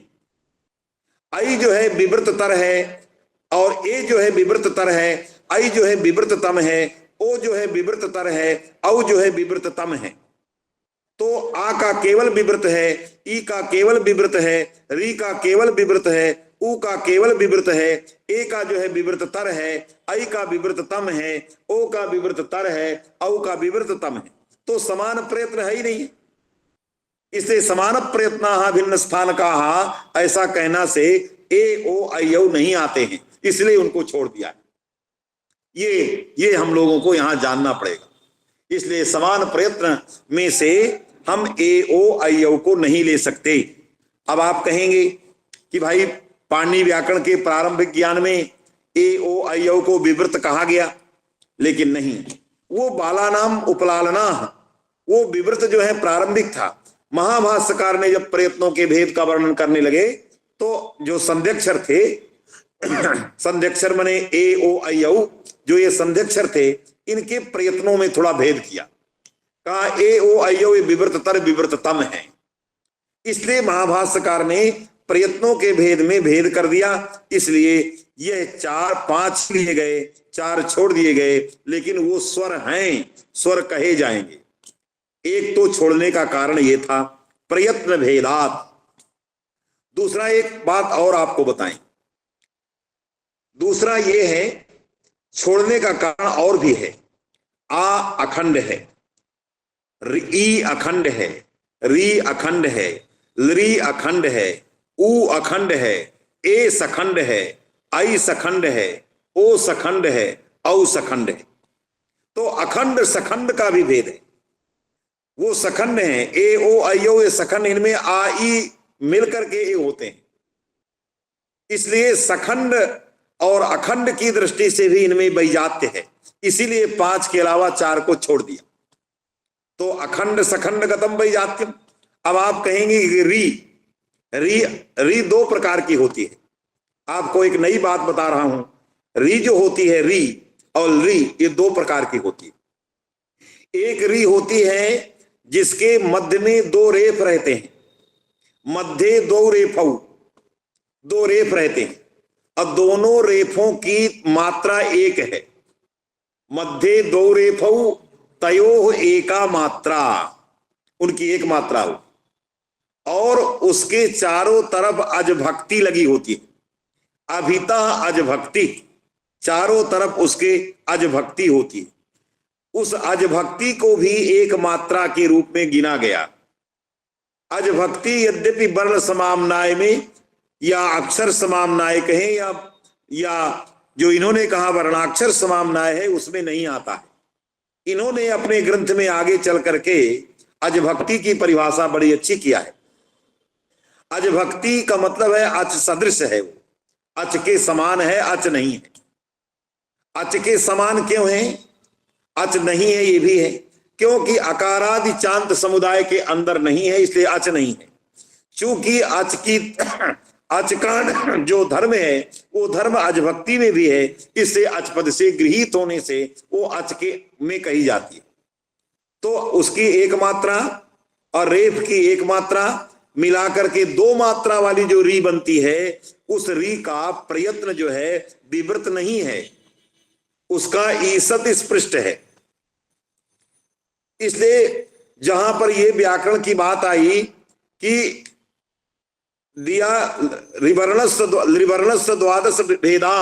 Speaker 3: आई जो है विवृततर है, और ए जो है विवृततर है, आई जो है विवृततम है, ओ जो है विवृततर है, औ जो है विवृततम है। तो आ का केवल विवृत है, ई का केवल विवृत है, री का केवल विवृत है, ऊ का केवल विवृत है, ए का जो है विवृततर है, आई का विवृततम है, ओ का विवृततर है, औ का विवृततम है। तो समान प्रयत्न है ही नहीं। इससे समान प्रयत्न भिन्न स्थान का ऐसा कहना से ए, ओ, आई, औ नहीं आते हैं, इसलिए उनको छोड़ दिया। ये हम लोगों को यहां जानना पड़ेगा। इसलिए समान प्रयत्न में से हम ए, ओ, आई, औ को नहीं ले सकते। अब आप कहेंगे कि भाई पाणिनि व्याकरण के प्रारंभिक ज्ञान में ए, ओ, आई, औ को विवृत कहा गया, लेकिन नहीं, वो बालानाम उपलालना, वो विवृत जो है प्रारंभिक था। महाभाष्यकार ने जब प्रयत्नों के भेद का वर्णन करने लगे तो जो संध्यक्षर थे, संध्यक्षर माने ए, ओ, आई, औ, जो ये संध्यक्षर थे, इनके प्रयत्नों में थोड़ा भेद किया, कहा ए, ओ, आई, औ ये विवृततर विवृततम है। इसलिए महाभाष्यकार ने प्रयत्नों के भेद में भेद कर दिया। इसलिए ये 4 5 लिए गए, 4 छोड़ दिए गए, लेकिन वो स्वर हैं, स्वर कहे जाएंगे। एक तो छोड़ने का कारण ये था प्रयत्न भेदात। दूसरा एक बात और आपको बताएं, दूसरा ये है छोड़ने का कारण और भी है। आ अखंड है, ई अखंड है, री अखंड है, ली अखंड है, ऊ अखंड है, ए सखंड है, आई सखंड है, ओ सखंड है, औ सखंड है। तो अखंड सखंड का भी भेद है। वो सखंड है ए, ओ, आई, ओ ये सखंड, इनमें आ, ई मिलकर के ए होते हैं। इसलिए सखंड और अखंड की दृष्टि से भी इनमें वैजात्य है, इसीलिए 5 के अलावा 4 को छोड़ दिया। तो अखंड सखंड गतम वैजात्यम। अब आप कहेंगे कि री 2 प्रकार की होती है। आपको एक नई बात बता रहा हूं, री जो होती है री और री, ये 2 प्रकार की होती है। एक री होती है जिसके मध्य में 2 रेफ रहते हैं, मध्य 2 रेफऊ, 2 रेफ रहते हैं और दोनों रेफों की मात्रा एक है। मध्य 2 रेफऊ तयोः एका मात्रा, उनकी एक मात्रा हो, और उसके चारों तरफ अजभक्ति लगी होती है। अभिता अजभक्ति, चारों तरफ उसके अजभक्ति होती है। उस अजभक्ति को भी एक मात्रा के रूप में गिना गया। अजभक्ति यद्यपि वर्ण समाम्नाय में या अक्षर समाम्नाय कहें या जो इन्होंने कहा वर्णाक्षर समाम्नाय है, उसमें नहीं आता है। इन्होंने अपने ग्रंथ में आगे चल करके अजभक्ति की परिभाषा बड़ी अच्छी किया है। अजभक्ति का मतलब है अच सदृश है, वो अच के समान है, अच नहीं है। अच के समान क्यों है, अच नहीं है ये भी है क्योंकि अकारादि चांत समुदाय के अंदर नहीं है, इसलिए अच नहीं है। चूंकि अच का जो धर्म है वो धर्म अजभक्ति में भी है, इससे अचपद से गृहीत होने से वो अच के में कही जाती है। तो उसकी एक मात्रा और रेफ की एक मात्रा मिलाकर के 2 मात्रा वाली जो री बनती है, उस री का प्रयत्न जो है विवृत नहीं है, उसका ईसत स्पृष्ट है। इसलिए जहां पर यह व्याकरण की बात आई कि दिया त्रिवर्णस्य द्वादश भेदा,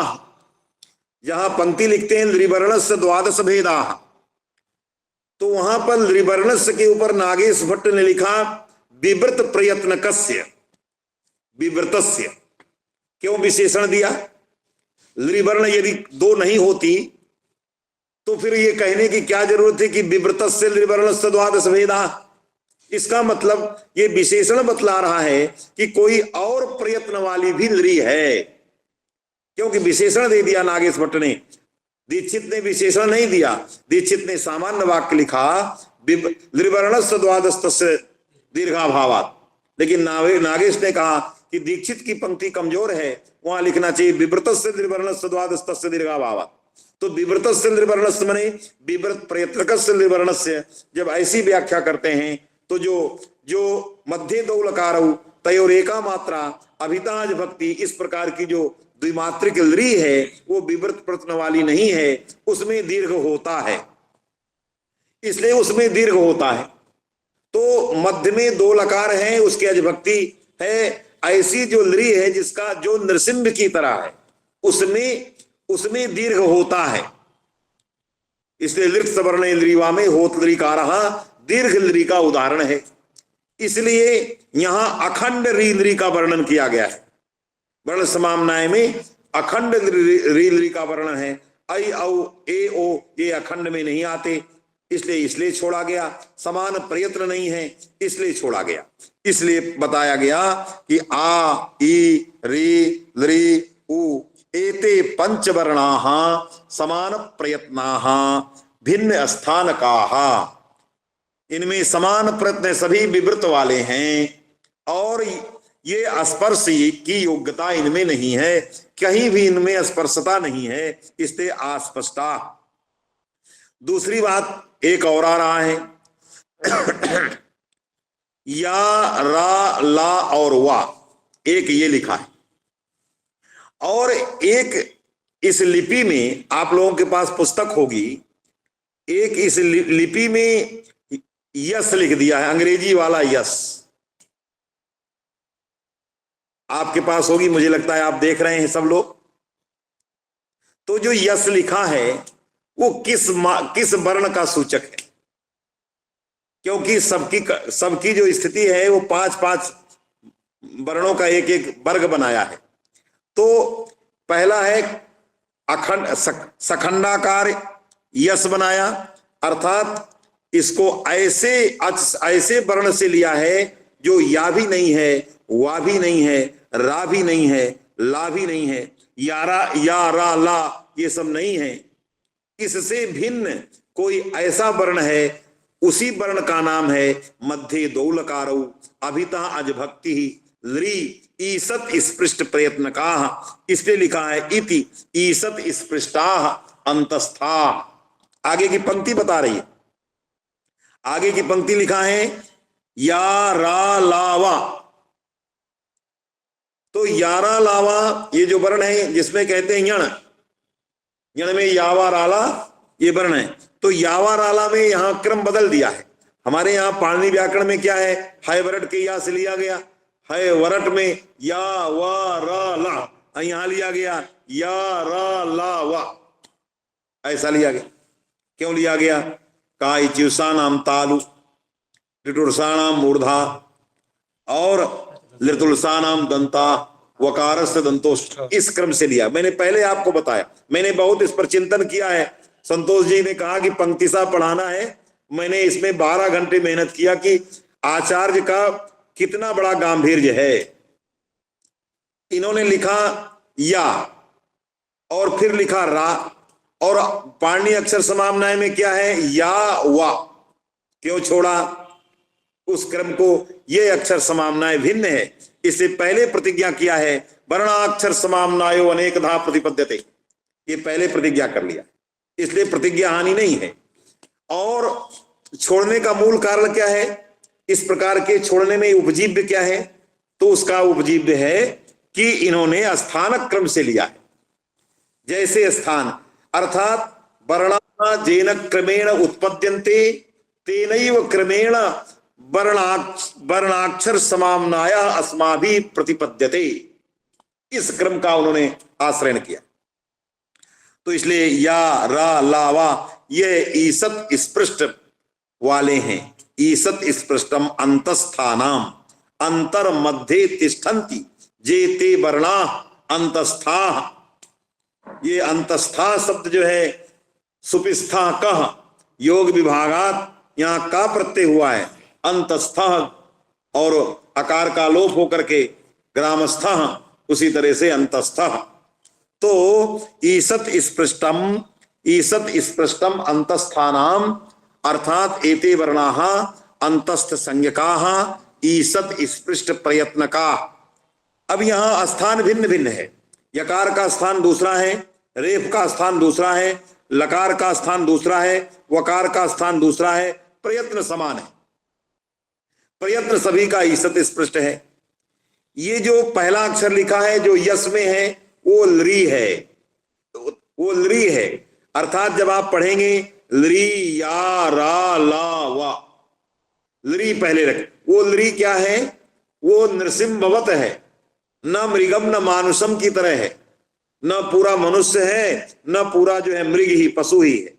Speaker 3: जहां पंक्ति लिखते हैं त्रिवर्णस्य द्वादश भेदा, तो वहां पर त्रिवर्णस्य के ऊपर नागेश भट्ट ने लिखा विवृत प्रयत्नकस्य, विवृतस्य। क्यों विशेषण दिया? त्रिवर्ण यदि 2 नहीं होती तो फिर ये कहने की क्या जरूरत है कि विवृतस्य त्रिवर्णस्य द्वादश भेदा। इसका मतलब ये विशेषण बतला रहा है कि कोई और प्रयत्न वाली भी नृ है, क्योंकि विशेषण दे दिया नागेश भट्ट ने, दीक्षित ने विशेषण नहीं दिया। दीक्षित ने सामान्य वाक्य लिखा त्रिवर्णस्य द्वादशस्य दीर्घाभावात्, लेकिन नागेश ने कहा कि दीक्षित की पंक्ति कमजोर है, वहां लिखना चाहिए विवृतस्य त्रिवर्णस्य द्वादशस्य दीर्घाभावात्। तो विवृतस्य त्रिवर्णस्य माने विवृत प्रयत्नकस्य त्रिवर्णस्य। जब ऐसी व्याख्या करते हैं तो जो मध्य 2 लकारौ तयोरेका मात्रा अभिताज भक्ति, इस प्रकार की जो द्विमात्रिक लृ है वो विवृत प्रयत्न वाली नहीं है, उसमें दीर्घ होता है, इसलिए उसमें दीर्घ होता है। तो मध्य में 2 लकार हैं, उसकी अजभक्ति है। ऐसी जो लृ है जिसका जो नृसिंह की तरह है, उसमें दीर्घ होता है, इसलिए लिट सवर्ण लृवा में होत लृकारः दीर्घ लृ का उदाहरण है। इसलिए यहां अखंड री का वर्णन किया गया है। वर्ण समाम्नाय में अखंड री का वर्णन है। ऐ औ ए ओ ये अखंड में नहीं आते, इसलिए छोड़ा गया। समान प्रयत्न नहीं है, इसलिए छोड़ा गया। इसलिए बताया गया कि आ ई री लृ उ एते पंचवर्णाः समान प्रयत्नाः भिन्न स्थानकाः। इनमें समान प्रयत्न सभी विवृत वाले हैं और ये स्पर्श की योग्यता इनमें नहीं है, कहीं भी इनमें स्पर्शता नहीं है, इसलिए अस्पष्टा। दूसरी बात एक और आ रहा है या रा ला और वा, एक ये लिखा है और एक इस लिपि में आप लोगों के पास पुस्तक होगी, एक इस लिपि में यस लिख दिया है, अंग्रेजी वाला यस आपके पास होगी, मुझे लगता है आप देख रहे हैं सब लोग। तो जो यस लिखा है वो किस वर्ण का सूचक है? क्योंकि सबकी जो स्थिति है वो 5-5 वर्णों का एक वर्ग बनाया है। तो पहला है अखंड सखंडाकार यस बनाया, अर्थात इसको ऐसे वर्ण से लिया है जो या भी नहीं है, वा भी नहीं है, रा भी नहीं है, ला भी नहीं है, यारा या रा ला ये सब नहीं है। इससे भिन्न कोई ऐसा वर्ण है, उसी वर्ण का नाम है मध्य दो लकारौ अभिता अजभक्ति लृ ईसत स्पृष्ट प्रयत्न का। इसलिए लिखा है इति ईसत स्पृष्टा अंतस्था। आगे की पंक्ति बता रही है, आगे की पंक्ति लिखा है या रा लावा। तो यारा लावा ये जो वर्ण है जिसमें कहते हैं यण, यण में यावा राला ये वर्ण है। तो यावा राला में यहां क्रम बदल दिया है। हमारे यहाँ पाणिनि व्याकरण में क्या है, है वरट के या से लिया गया, है वरट में या वा रा ला, यहां लिया गया या रा ला वा, ऐसा लिया गया। क्यों लिया गया? काय च्युसा नाम तालु, टिटुरसा नाम मूर्धा और लितुलसा नाम दंता, वकारस्त दंतोष्ठ, इस क्रम से लिया। मैंने पहले आपको बताया, मैंने बहुत इस पर चिंतन किया है। संतोष जी ने कहा कि पंक्तिसा पढ़ाना है, मैंने इसमें 12 घंटे मेहनत किया कि आचार्य का कितना बड़ा गांभीर्य है। इन्होंने लिखा या और फिर लिखा रा, और पाणिनि अक्षर समाम्नाय में क्या है या वा। क्यों छोड़ा उस क्रम को? ये अक्षर समाम्नाय भिन्न है। इससे पहले प्रतिज्ञा किया है वर्णाक्षर समाम्नायो अनेकधा प्रतिपद्यते, ये पहले प्रतिज्ञा कर लिया, इसलिए प्रतिज्ञा हानि नहीं है। और छोड़ने का मूल कारण क्या है? इस प्रकार के छोड़ने में उपजीव्य क्या है? तो उसका उपजीव्य है कि इन्होंने स्थानक क्रम से लिया है। जैसे स्थान अर्थात वर्णा जेन क्रमेण उत्पद्यन्ते तेनैव क्रमेण वर्णाक्षर समाम्नाय अस्माभि प्रतिपद्यते, इस क्रम का उन्होंने आश्रयण किया। तो इसलिए या रा लावा ये ईसत स्पृष्ट वाले हैं। ईसत स्पृष्टम अंतस्थानाम अंतर मध्य तिष्ठन्ति जे ते वर्णा अंतस्था। ये अंतस्था शब्द जो है सुपिस्था कह योग विभागात यहां का प्रत्यय हुआ है अंतस्थ, और अकार का लोप होकर के ग्रामस्थ, उसी तरह से अंतस्थ। तो ईसत स्पृष्टम अंतस्थानाम अर्थात एते वर्णाः अंतस्थ संज्ञकाः ईसत स्पृष्ट प्रयत्न का। अब यहां स्थान भिन्न भिन्न है। यकार का स्थान दूसरा है, रेफ का स्थान दूसरा है, लकार का स्थान दूसरा है, वकार का स्थान दूसरा है, प्रयत्न समान है। प्रयत्न सभी का ईसत स्पृष्ट है। ये जो पहला अक्षर लिखा है जो यस में है वो लृ है, वो लृ है। अर्थात जब आप पढ़ेंगे लृ या रा ला वा, लृ पहले रखें। वो लृ क्या है? वो नृसिंहवत है, न मृगम न मानुषम की तरह है, न पूरा मनुष्य है न पूरा जो है मृग ही पशु ही है।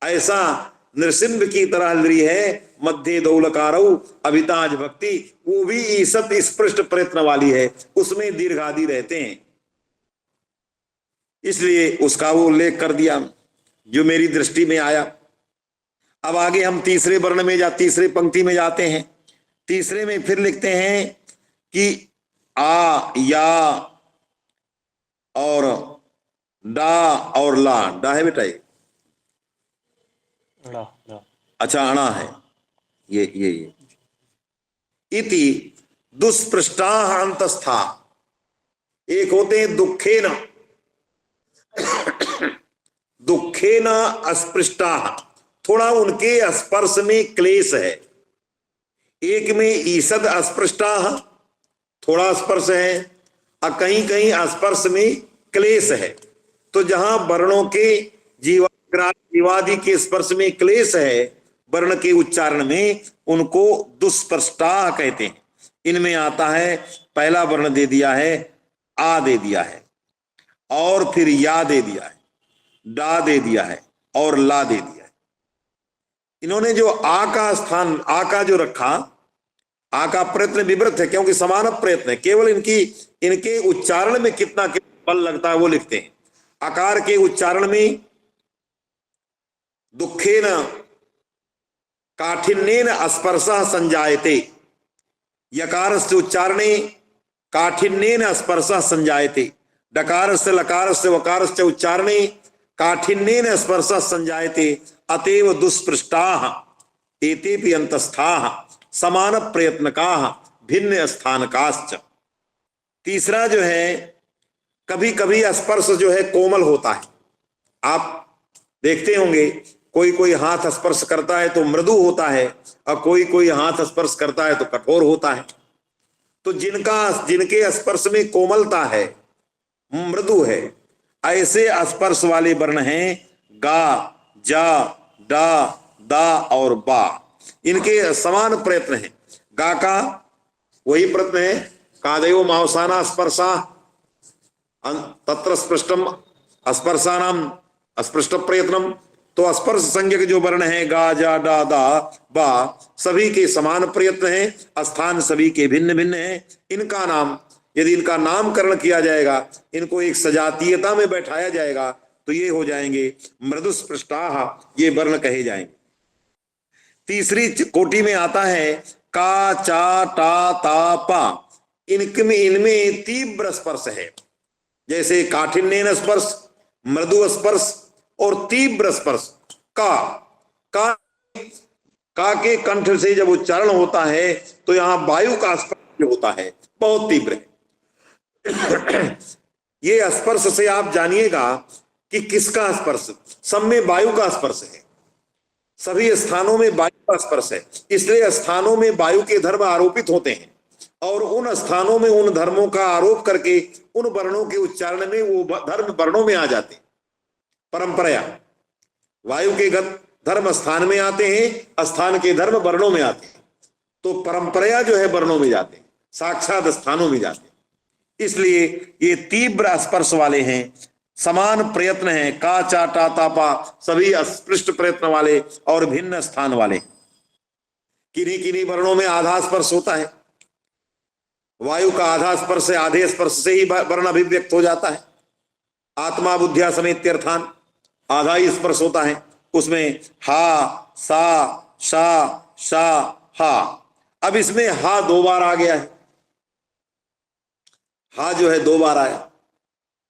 Speaker 3: ऐसा नृसिंह की तरह लृ है। मध्य दौलकारौ अभिताज भक्ति, वो भी ईसत स्पृष्ट प्रयत्न वाली है, उसमें दीर्घादि रहते हैं, इसलिए उसका वो उल्लेख कर दिया जो मेरी दृष्टि में आया। अब आगे हम तीसरे वर्ण में तीसरे पंक्ति में जाते हैं। तीसरे में फिर लिखते हैं कि आ या और डा और ला, डा है बेटा ये, अच्छा अणा है ये इति दुष्पृष्टा अंतस्था। एक होते हैं दुखे न अस्पृष्टा, थोड़ा उनके स्पर्श में क्लेश है। एक में ईसद अस्पृष्टा थोड़ा स्पर्श है और कहीं कहीं स्पर्श में क्लेश है। तो जहां वर्णों के जीवादि के स्पर्श में क्लेश है वर्ण के उच्चारण में, उनको दुष्स्पृष्टा कहते हैं। इनमें आता है पहला वर्ण दे दिया है आ दे दिया है, और फिर या दे दिया है, डा दे दिया है और ला दे दिया है। इन्होंने जो आ का स्थान, आ का जो रखा, आ का प्रयत्न विवृत है क्योंकि समान प्रयत्न है, केवल इनके उच्चारण में कितना बल लगता है वो लिखते हैं। आकार के उच्चारण में दुखेन काठिन्येन स्पर्शः संजायते, यकारस्य उच्चारणे काठिन्येन स्पर्शः संजायते, डकारस्य लकारस्य वकारस्य उच्चारणे काठिन्येन स्पर्शः संजायते, अतएव दुष्पृष्टाः एतेपि अंतस्थाः समान प्रयत्नकाः भिन्न स्थानकाश्च। तीसरा जो है, कभी कभी स्पर्श जो है कोमल होता है। आप देखते होंगे कोई कोई हाथ स्पर्श करता है तो मृदु होता है, और कोई कोई हाथ स्पर्श करता है तो कठोर होता है। तो जिनके स्पर्श में कोमलता है, मृदु है, ऐसे स्पर्श वाले वर्ण हैं गा, जा, डा, दा और बा। इनके समान प्रयत्न है। गा का वही प्रयत्न है, कादयो मावसाना स्पर्शा तत्र स्पृष्टम स्पर्शानाम अस्पृष्ट प्रयत्नम। तो स्पर्श संज्ञक जो वर्ण है गा, जा, डा, दा, बा, सभी के समान प्रयत्न है, स्थान सभी के भिन्न भिन्न है। इनका नाम, यदि इनका नामकरण किया जाएगा, इनको एक सजातीयता में बैठाया जाएगा, तो ये हो जाएंगे मृदुस्पृष्टाः, ये वर्ण कहे जाएंगे। तीसरी कोटि में आता है का, चा, टा, ता, पा। इनमें तीव्र स्पर्श है, जैसे काठिन्येन स्पर्श, मृदु स्पर्श और तीव्र स्पर्श। का के कंठ से जब उच्चारण होता है तो यहां वायु का स्पर्श होता है, बहुत तीव्र है। ये स्पर्श से आप जानिएगा कि किसका स्पर्श, सब में वायु का स्पर्श है, सभी स्थानों में वायु का स्पर्श है। इसलिए स्थानों में वायु के धर्म आरोपित होते हैं, और उन स्थानों में उन धर्मों का आरोप करके उन वर्णों के उच्चारण में वो धर्म वर्णों में आ जाते हैं। परंपरा, वायु के धर्म स्थान में आते हैं, स्थान के धर्म वर्णों में आते हैं। तो परंपरा जो है वर्णों में जाते हैं, साक्षात स्थानों में जाते हैं। इसलिए ये तीव्र स्पर्श वाले हैं, समान प्रयत्न है, का, चा, टा, ता, पा, सभी अस्पृष्ट प्रयत्न वाले और भिन्न स्थान वाले। किन्हीं किन्हीं वर्णों में आधा स्पर्श होता है। वायु का आधा स्पर्श से, आधे स्पर्श से ही वर्ण अभिव्यक्त हो जाता है। आत्मा बुद्धिया समेत अर्थान आधा ही स्पर्श होता है, उसमें हा, सा, शा, शा, हा। अब इसमें हा 2 बार आ गया है, हा जो है 2 बार आया।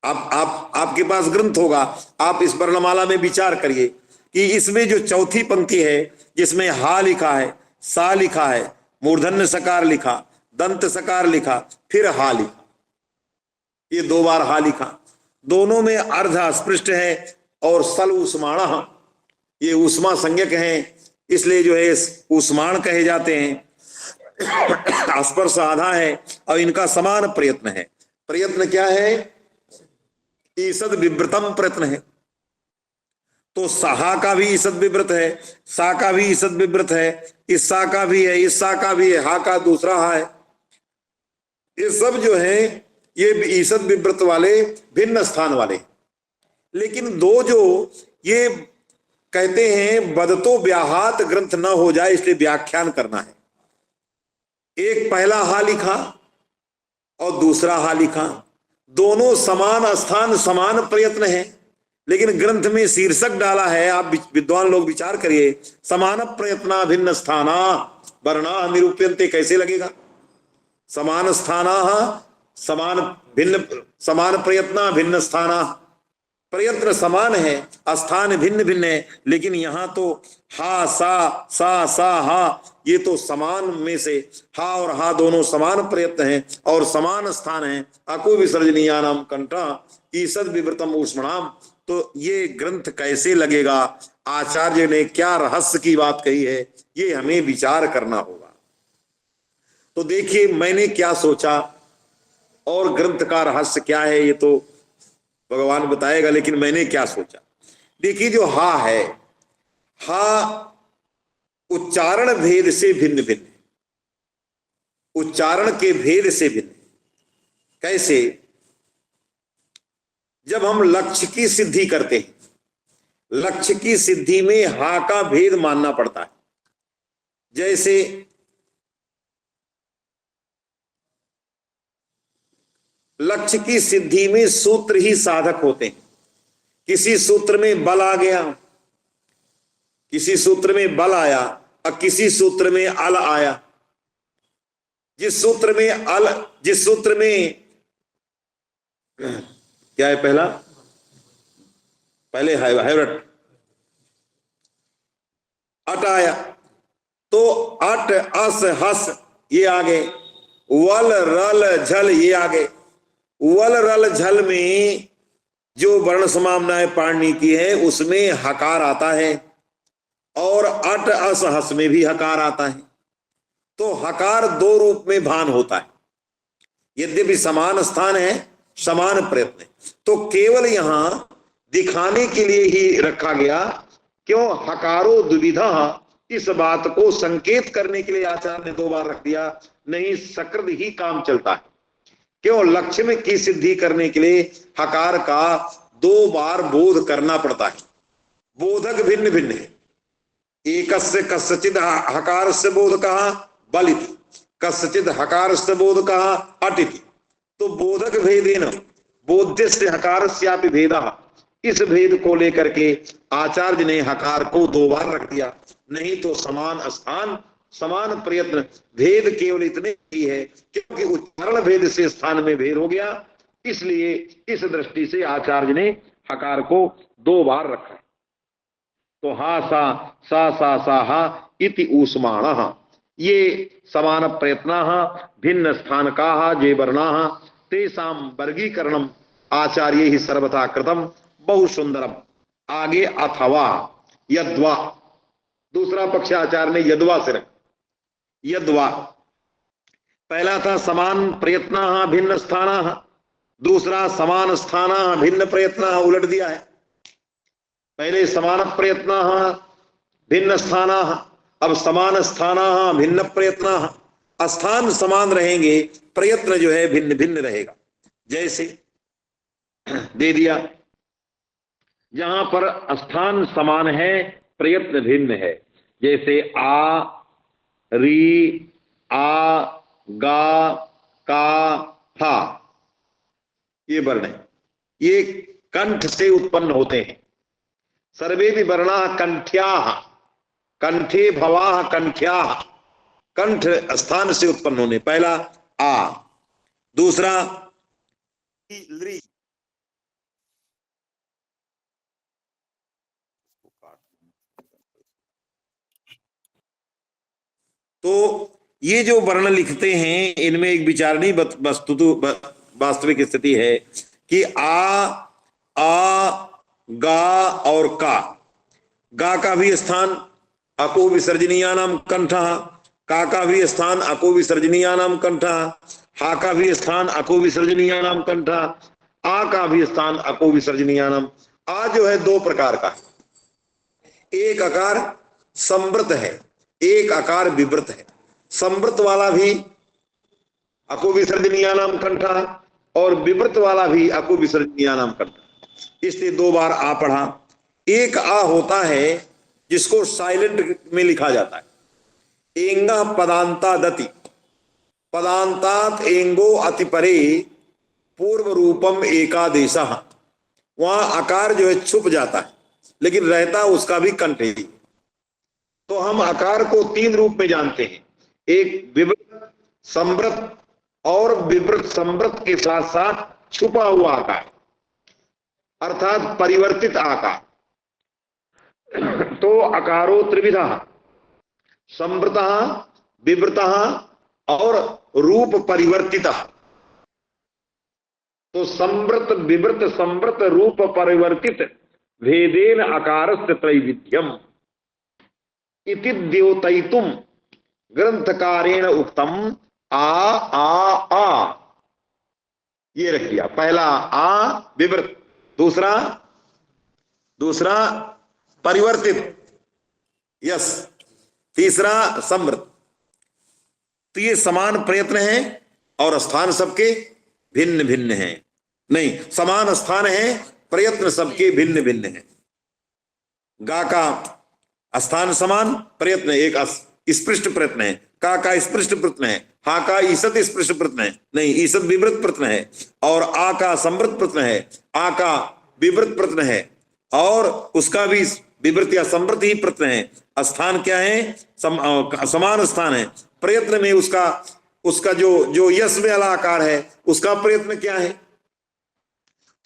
Speaker 3: आपके पास ग्रंथ होगा, आप इस वर्णमाला में विचार करिए कि इसमें जो चौथी पंक्ति है, जिसमें हा लिखा है, सा लिखा है, मूर्धन्य सकार लिखा, दंत सकार लिखा, फिर हा लिखा, ये 2 बार हा लिखा। दोनों में अर्ध अस्पृष्ट है और सल उस्माणा, ये उष्मा संज्ञक हैं, इसलिए जो है उस्माण कहे जाते हैं। स्पर्श आधा है और इनका समान प्रयत्न है। प्रयत्न क्या है? ईसद विव्रतम प्रयत्न है। तो सहा का भी ईसद विव्रत है, सा का भी ईसद विव्रत है, इस सा का भी है, इस सा का भी है, हा का दूसरा हा है। ये सब जो है ये ईसद विव्रत वाले भिन्न स्थान वाले। लेकिन 2 जो ये कहते हैं बदतो व्याहात ग्रंथ न हो जाए, इसलिए व्याख्यान करना है। एक पहला हा लिखा और दूसरा हा लिखा, दोनों समान स्थान समान प्रयत्न है, लेकिन ग्रंथ में शीर्षक डाला है। आप विद्वान लोग विचार करिए, समान प्रयत्ना भिन्न स्थाना वर्णा निरूप्यन्ते, कैसे लगेगा? समान स्थाना समान भिन्न, समान प्रयत्ना भिन्न स्थाना, प्रयत्न समान है, स्थान भिन्न भिन्न है, लेकिन यहां तो हा सा हा, ये तो समान में से हा और हा दोनों समान प्रयत्न है और समान स्थान है। अकु विसर्जनीयानाम कंठा ईसद विव्रतम ऊष्मणाम। तो ये ग्रंथ कैसे लगेगा? आचार्य ने क्या रहस्य की बात कही है, ये हमें विचार करना होगा। तो देखिए मैंने क्या सोचा और ग्रंथ का रहस्य क्या है ये तो भगवान बताएगा, लेकिन मैंने क्या सोचा। देखिए जो हा है, हा उच्चारण भेद से भिन्न भिन्न, उच्चारण के भेद से भिन्न। कैसे? जब हम लक्ष्य की सिद्धि करते हैं, लक्ष्य की सिद्धि में हा का भेद मानना पड़ता है। जैसे लक्ष्य की सिद्धि में सूत्र ही साधक होते हैं। किसी सूत्र में बल आ गया, किसी सूत्र में बल आया और किसी सूत्र में अल आया। जिस सूत्र में क्या है, पहले हैवरट अट आया, तो अट अस हस ये आ गए, वल रल झल ये आ गए। वल रल झल में जो वर्ण समामनाएं पाणनी की है उसमें हकार आता है, और अट अस हस में भी हकार आता है। तो हकार दो रूप में भान होता है, यद्यपि समान स्थान है, समान प्रयत्न है, तो केवल यहां दिखाने के लिए ही रखा गया। क्यों हकारो द्विविधा, इस बात को संकेत करने के लिए आचार्य ने दो बार रख दिया, नहीं सकृत ही काम चलता है। क्यों लक्ष्य में की सिद्धि करने के लिए हकार का दो बार बोध करना पड़ता है। बोधक भिन्न भिन्न है, एकस्य कस्यचिद हकार से बोध कहा बलिति, कस्यचिद हकार से बोध कहा अटिति। तो बोधक भेदेन बोध्यस्य हकारस्यापि भेदः, इस भेद को लेकर के आचार्य ने हकार को दो बार रख दिया, नहीं तो समान स्थान समान प्रयत्न भेद केवल इतने ही है, क्योंकि उच्चारण भेद से स्थान में भेद हो गया, इसलिए इस दृष्टि से आचार्य ने हकार को दो बार रखा। तो हा सा हा इति ऊष्माणः, ये समान प्रयत्नाः भिन्न स्थान का जे वर्णाः तेषां वर्गीकरणम आचार्य ही सर्वथा कृतम बहु सुंदरम। आगे अथवा यद्वा, दूसरा पक्ष आचार्य ने यद्वा से रखा। यद्वा पहला था समान प्रयत्नाः भिन्न स्थानाः, दूसरा समान स्थानाः भिन्न प्रयत्नाः, उलट दिया है। पहले समान प्रयत्नाः भिन्न स्थानाः, अब समान स्थानाः भिन्न प्रयत्नाः। स्थान समान रहेंगे, प्रयत्न जो है भिन्न भिन्न रहेगा। जैसे दे दिया, जहां पर स्थान समान है प्रयत्न भिन्न है, जैसे आ री आ गा का था, ये वर्ण है, ये कंठ से उत्पन्न होते हैं। सर्वे भी वर्णा कंठ्याः, कंठे भवाः कंठ्याः, कंठ स्थान से उत्पन्न होने। पहला आ, दूसरा ली। तो ये जो वर्ण लिखते हैं इनमें एक विचारणी वास्तविक स्थिति है कि आ गा और गा का भी स्थान अको विसर्जनीयानाम कंठः, का भी स्थान अको विसर्जनीयानाम कंठः, हा का भी स्थान अको विसर्जनीयानाम कंठः, आ का भी स्थान अको विसर्जनीयानाम। आ जो है दो प्रकार का, एक आकार संवृत है, एक आकार विवृत है। संवृत वाला भी अको विसर्जनीयानाम कंठः और विवृत वाला भी अको विसर्जनीयानाम कंठः, इसलिए दो बार आ पढ़ा। एक आ होता है जिसको साइलेंट में लिखा जाता है, एंगा पदांता दति, पदांतात एंगो अतिपरे पूर्व रूपम एकादेशः, वहां आकार जो है छुप जाता है लेकिन रहता उसका भी कंठ ही। तो हम आकार को तीन रूप में जानते हैं, एक विवृत संवृत और विवृत संवृत के साथ साथ छुपा हुआ आकार अर्थात परिवर्तित आकार। तो आकारो त्रिविधा, संवृतः विवृतः और रूप परिवर्तितः। तो संवृत विवृत संवृत रूप परिवर्तित भेदेन आकारस्य त्रैविध्यम इति द्योतयितुम ग्रंथकारेण उक्तम आ ये रख दिया। पहला आ विवृत, दूसरा परिवर्तित, यस, तीसरा संवृत। तो ये समान प्रयत्न है और स्थान सबके भिन्न भिन्न है, नहीं समान स्थान है, प्रयत्न सबके भिन्न भिन्न है। गा का स्थान समान, प्रयत्न एक स्पृष्ट प्रयत्न है, का स्पृष्ट प्रयत्न है, हा का ईसत स्पृष्ट प्रयत्न है, नहीं ईसत विवृत प्रयत्न है, और आ का संवृत प्रयत्न है, आ का विवृत प्रयत्न है, और उसका भी विवृत या संवृत ही प्रयत्न है। स्थान क्या है? समान स्थान है, प्रयत्न में उसका उसका जो यश में वाला आकार है उसका प्रयत्न क्या है?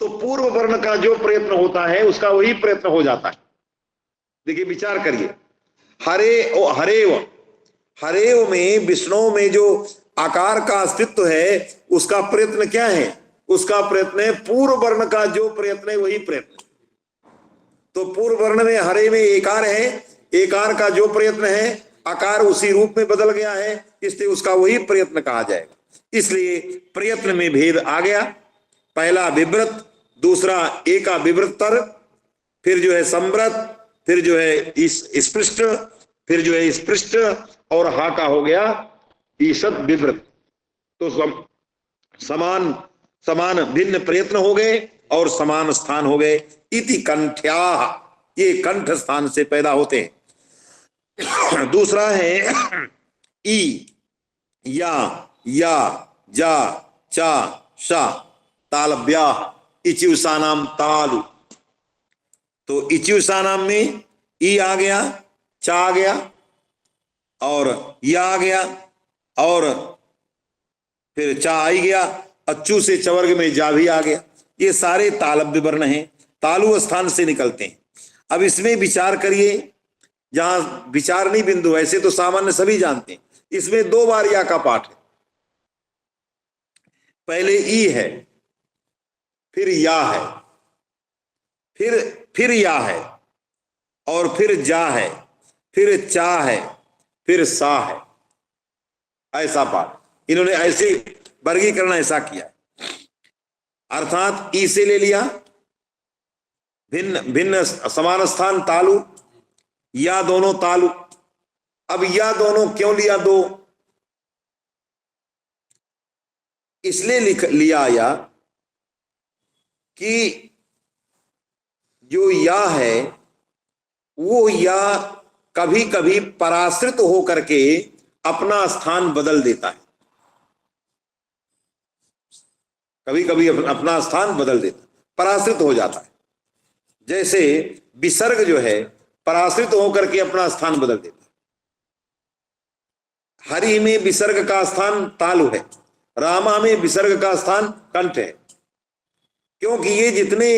Speaker 3: तो पूर्व वर्ण का जो प्रयत्न होता है उसका वही प्रयत्न हो जाता है। देखिए विचार करिए, हरेव में विष्णु में जो आकार का अस्तित्व है उसका प्रयत्न क्या है? उसका प्रयत्न है पूर्व वर्ण का जो प्रयत्न है वही प्रयत्न। तो पूर्व वर्ण में हरे में एकार है, एकार का जो प्रयत्न है आकार उसी रूप में बदल गया है, इसलिए उसका वही प्रयत्न कहा जाएगा। इसलिए प्रयत्न में भेद आ गया। पहला विव्रत, दूसरा एका विव्रतर, फिर जो है संव्रत, फिर जो है स्पृष्ट, फिर जो है स्पृष्ट, और हा का हो गया ईषद विव्रत। तो समान समान भिन्न प्रयत्न हो गए और समान स्थान हो गए। इति कंठ्या, ये कंठ स्थान से पैदा होते हैं। दूसरा है ई, या, जा, चा, शा, तालव्या, इच्युसानाम तालु। तो इच्युसानाम में ई आ गया, चा आ गया और या आ गया और फिर चा आ गया, अच्चू से चवर्ग में जा भी आ गया। ये सारे तालव्य वर्ण हैं, तालु स्थान से निकलते हैं। अब इसमें विचार करिए, जहां विचारणी बिंदु, ऐसे तो सामान्य सभी जानते हैं, इसमें 2 बार या का पाठ है। पहले ई है, फिर या है, फिर या है, और फिर जा है, फिर चा है, फिर सा है। ऐसा पाठ इन्होंने ऐसे वर्गीकरण ऐसा किया है। अर्थात ई से ले लिया भिन्न भिन्न समान स्थान तालु, या दोनों तालु। अब या दोनों क्यों लिया 2? इसलिए लिख लिया या कि जो या है वो या कभी कभी पराश्रित होकर के अपना स्थान बदल देता है, कभी कभी अपना स्थान बदल देता, पराश्रित हो जाता है। जैसे विसर्ग जो है पराश्रित होकर के अपना स्थान बदल देता है। हरि में विसर्ग का स्थान तालु है, रामा में विसर्ग का स्थान कंठ है, क्योंकि ये जितने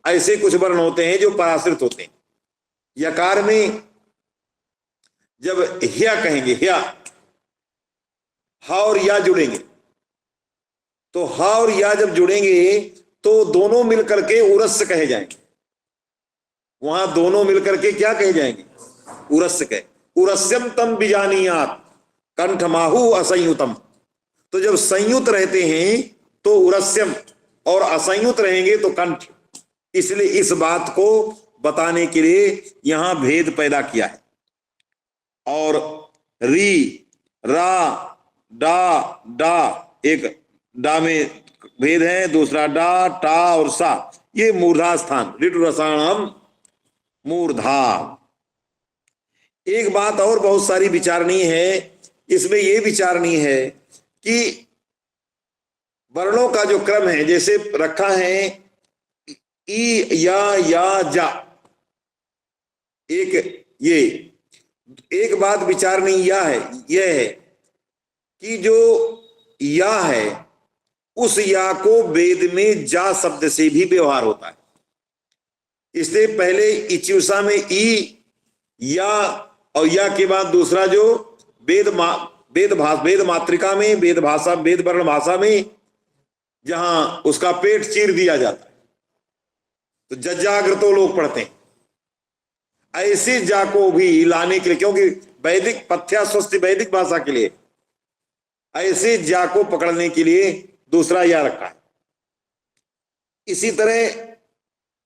Speaker 3: ऐसे कुछ वर्ण होते हैं जो पराश्रित होते हैं। यकार में जब ह्या कहेंगे, ह्या, हा और या जुड़ेंगे, तो हा और या जब जुड़ेंगे तो दोनों मिलकर के उरस्य कहे जाएंगे। वहां दोनों मिलकर के क्या कहे जाएंगे? उरस्य कहे। उरस्यम तम बीजानियात कंठ माहु असंयुतम। तो जब संयुक्त रहते हैं तो उरस्यम और असंयुक्त रहेंगे तो कंठ। इसलिए इस बात को बताने के लिए यहां भेद पैदा किया है। और री, रा, डा, डा, एक डा में भेद है, दूसरा डा, टा और सा, ये मूर्धा स्थान, ऋतु रसायनम मूर्धा। एक बात और बहुत सारी विचारणीय है, इसमें यह विचारणीय है कि वर्णों का जो क्रम है, जैसे रखा है ई, या, जा, एक बात विचारणीय यह है कि जो या है उस या को वेद में जा शब्द से भी व्यवहार होता है। इसलिए पहले इच्युषा में ई, या और या के बाद दूसरा जो वेद मातृका में, वेद भाषा, वेद वर्ण भाषा में जहां उसका पेट चीर दिया जाता है तो जज्जाग्रतो लोग पढ़ते हैं। ऐसे जा को भी लाने के लिए, क्योंकि वैदिक पथ्या स्वस्ति वैदिक भाषा के लिए, ऐसे जा को पकड़ने के लिए दूसरा या रखा है। इसी तरह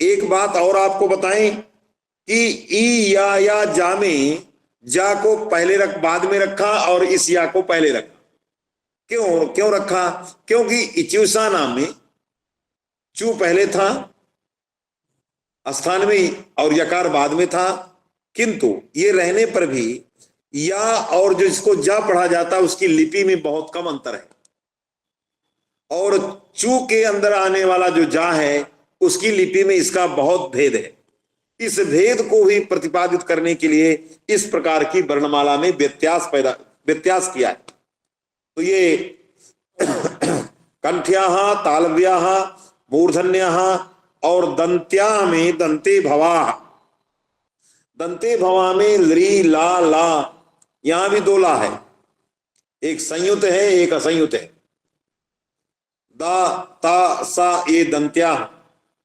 Speaker 3: एक बात और आपको बताएं कि ई, या, जा में जा को पहले बाद में रखा और इस या को पहले रखा। क्यों रखा? क्योंकि इच्युषा नाम में चू पहले था स्थान में और यकार बाद में था, किंतु ये रहने पर भी या और जो इसको जा पढ़ा जाता है उसकी लिपि में बहुत कम अंतर है, और चू के अंदर आने वाला जो जा है उसकी लिपि में इसका बहुत भेद है। इस भेद को भी प्रतिपादित करने के लिए इस प्रकार की वर्णमाला में व्यत्यास किया है। तो ये कंठ्याः, तालव्याः, मूर्धन्याः और दंत्याः में दंते भवाः। दंते भवा में ली, ला, ला, यहां भी दो ला है, एक संयुक्त है एक असंयुक्त है। दा, ता, सा ये दंत्या।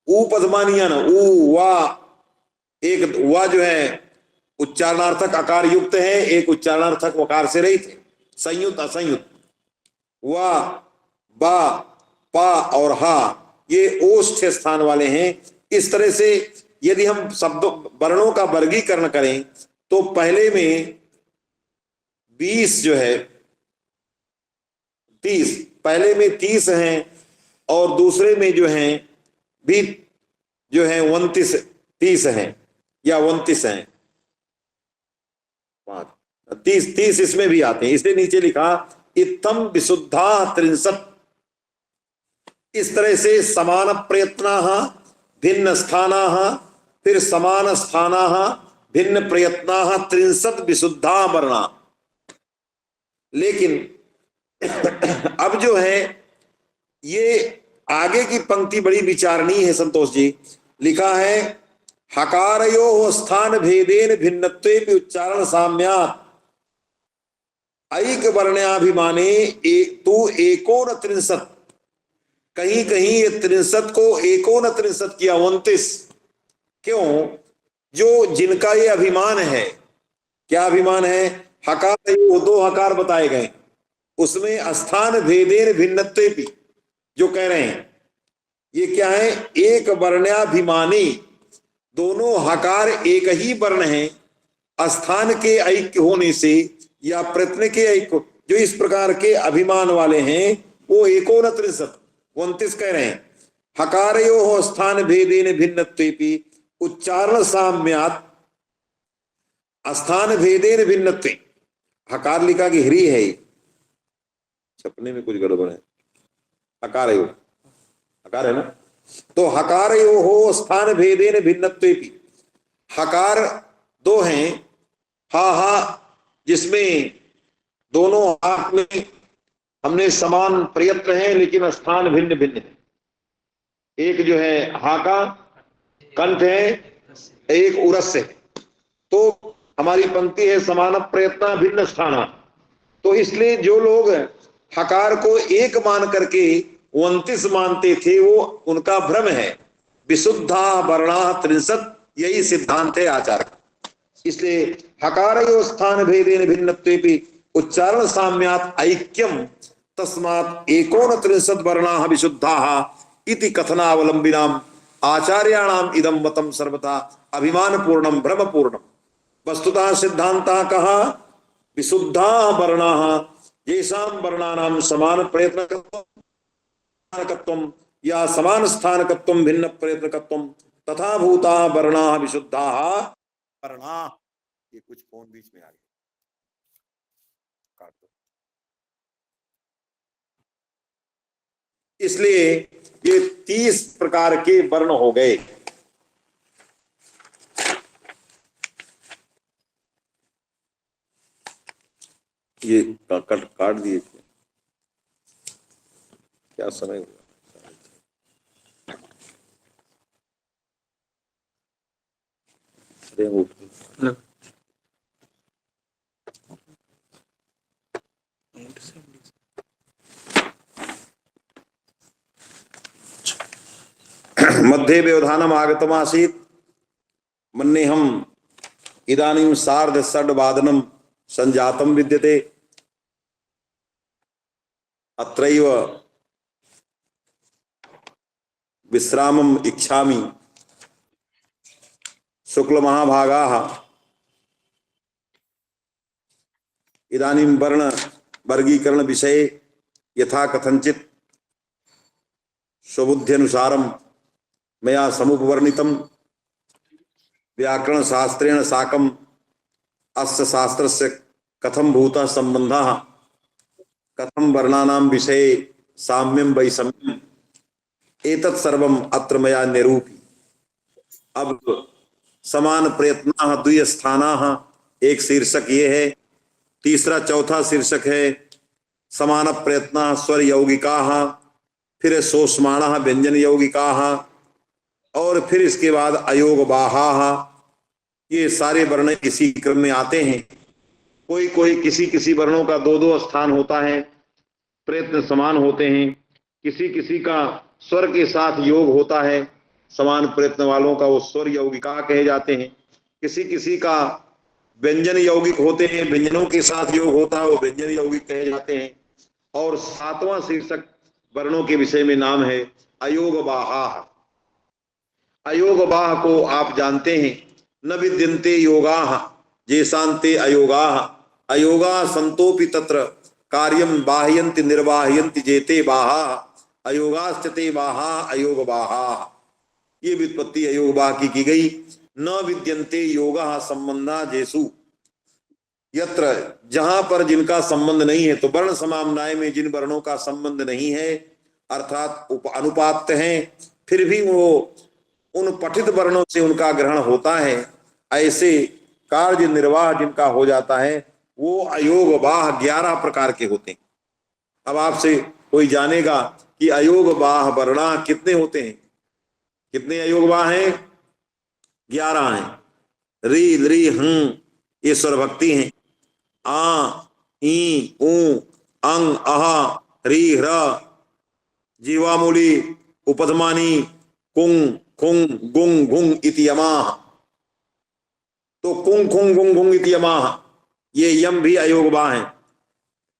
Speaker 3: ऊ पद्मानिया न, ऊ, वा, एक वा जो है उच्चारणार्थक आकार युक्त है, एक उच्चारणार्थक वकार से रहित है, संयुक्त असंयुक्त। वा, बा, पा और हा ये ओष्ठ स्थान वाले हैं। इस तरह से यदि हम शब्दों वर्णों का वर्गीकरण करें तो पहले में 20 जो है 30, पहले में 30 हैं और दूसरे में जो हैं भी जो है 30 हैं या 29 हैं, 30 इसमें भी आते हैं। इसलिए नीचे लिखा इत्थम विशुद्धा 63। इस तरह से समान प्रयत्नाः भिन्न स्थानाः, फिर समान स्थानाः भिन्न प्रयत्नाः 63 विशुद्धा वर्णा। लेकिन अब जो है ये आगे की पंक्ति बड़ी विचारणीय है संतोष जी। लिखा है हकारयोः स्थान भेदेन भिन्नत्वे उच्चारण साम्यात् ऐक वर्ण्याभिमाने तू 39। कहीं कहीं ये 63 को 39 किया 29। क्यों? जो जिनका ये अभिमान है, क्या अभिमान है? हकार, वो 2 हकार बताए गए, उसमें स्थान भेदेन भिन्नत्वे भी जो कह रहे हैं ये क्या है? एक वर्ण्याभिमानी, दोनों हकार एक ही वर्ण है, स्थान के ऐक्य होने से या प्रयत्न के ऐक्य, जो इस प्रकार के अभिमान वाले हैं वो 29 कह रहे हैं। हकारयोः स्थान भेदेन भिन्नत्वेपि उच्चारण साम्यात् स्थान भेदेन भिन्नत्वे। हकार लिखा कि ह्री है, छपने में कुछ गड़बड़ है। हकारयोः, हकार है ना, तो हकारयोः स्थान भेदेन भिन्नत्वेपि। हकार 2 हैं, हा हा, जिसमें दोनों हाथ में हमने समान प्रयत्न है लेकिन स्थान भिन्न भिन्न है। एक जो है हा का कंठ है, एक उरस है। तो हमारी पंक्ति है समान प्रयत्न भिन्न स्थान। तो इसलिए जो लोग हकार को एक मान करके 29 मानते थे वो उनका भ्रम है। विशुद्धा वर्णा 63 यही सिद्धांत है आचार्य का। इसलिए हकारयो स्थान भेदेन भिन्नत्वेपि उच्चारण साम्यात् ऐक्यम तस्मात् 39 वर्णाः विशुद्धाः इति कथनावलंबिनाम आचार्याणाम इदं मतम सर्वथा अभिमान पूर्णम ब्रह्म पूर्णम। वस्तुतः सिद्धांतः कहा विशुद्धाः वर्णाः येषां वर्णानां समान प्रयत्नकत्वं या समान स्थानकत्वं भिन्न प्रयत्नकत्वं तथा भूता वर्णाः विशुद्धाः वर्णा। ये कुछ फोन बीच में आ गया, काट दो। इसलिए ये 30 प्रकार के वर्ण हो गए। ये काट दिए, क्या समय हुआ? मध्ये व्यवधानम आगतमासीत् मन्नेहम इदानीं सार्ध षड्वादनम संजातम विद्यते। अत्रैव विश्रामम इच्छामि। शुक्ल महाभागाः इदानीं वर्ण वर्गीकरण विषये यथा कथंचित स्वबुद्ध्यनुसारं मया समुपवर्णितं व्याकरण शास्त्रेण साकं अस्य शास्त्रस्य कथं भूतः संबंधः, कथं वर्णानां विषये साम्यं वैषम्यम् एतत् सर्वम् अत्र मया निरूपि। अब समान प्रयत्नाः द्विस्थानाः एक शीर्षक ये है। तीसरा चौथा शीर्षक है समान प्रयत्न स्वर यौगिका, फिर सोष्माण व्यंजन यौगिका, और फिर इसके बाद अयोग बाहा। ये सारे वर्ण इसी क्रम में आते हैं। कोई कोई किसी किसी वर्णों का दो दो स्थान होता है, प्रयत्न समान होते हैं। किसी किसी का स्वर के साथ योग होता है, समान प्रयत्न वालों का वो स्वर यौगिका कहे जाते हैं। किसी किसी का व्यंजन यौगिक होते हैं, व्यंजनों के साथ योग होता है, वो व्यंजन यौगिक कहे जाते हैं। और सातवां शीर्षक वर्णों के विषय में नाम है अयोग बाहा। अयोग बाह को आप जानते हैं, न विद्यन्ते योगा जेशांते अयोगा, अयोगा संतोपि तत्र कार्यम बाह्यन्ति निर्वाह्यन्ति जेते बाहा, अयोगास्ते बाहा अयोग बाहा। ये व्युत्पत्ति अयोग बाह की गई। न विद्यन्ते योगा संबंधा जेसु, यत्र जहां पर जिनका संबंध नहीं है, तो वर्ण समाम्नाय में जिन वर्णों का संबंध नहीं है अर्थात अनुपात हैं, फिर भी वो उन पठित वर्णों से उनका ग्रहण होता है, ऐसे कार्य निर्वाह जिनका हो जाता है, वो अयोग बाह 11 प्रकार के होते हैं। अब आपसे कोई जानेगा कि अयोग बाह वर्णा कितने होते हैं? कितने अयोग बाह हैं? 11 हैं। री लृ हं ये स्वर भक्ति हैं। आ ई ऊ अंग अह री ह्र जीवामूली उपधमानी कुंग खुंग गुंग घुंग इति यमाह। तो कुंग खुंग गुंग घुंग इति यमाह ये यम भी अयोग बाह है।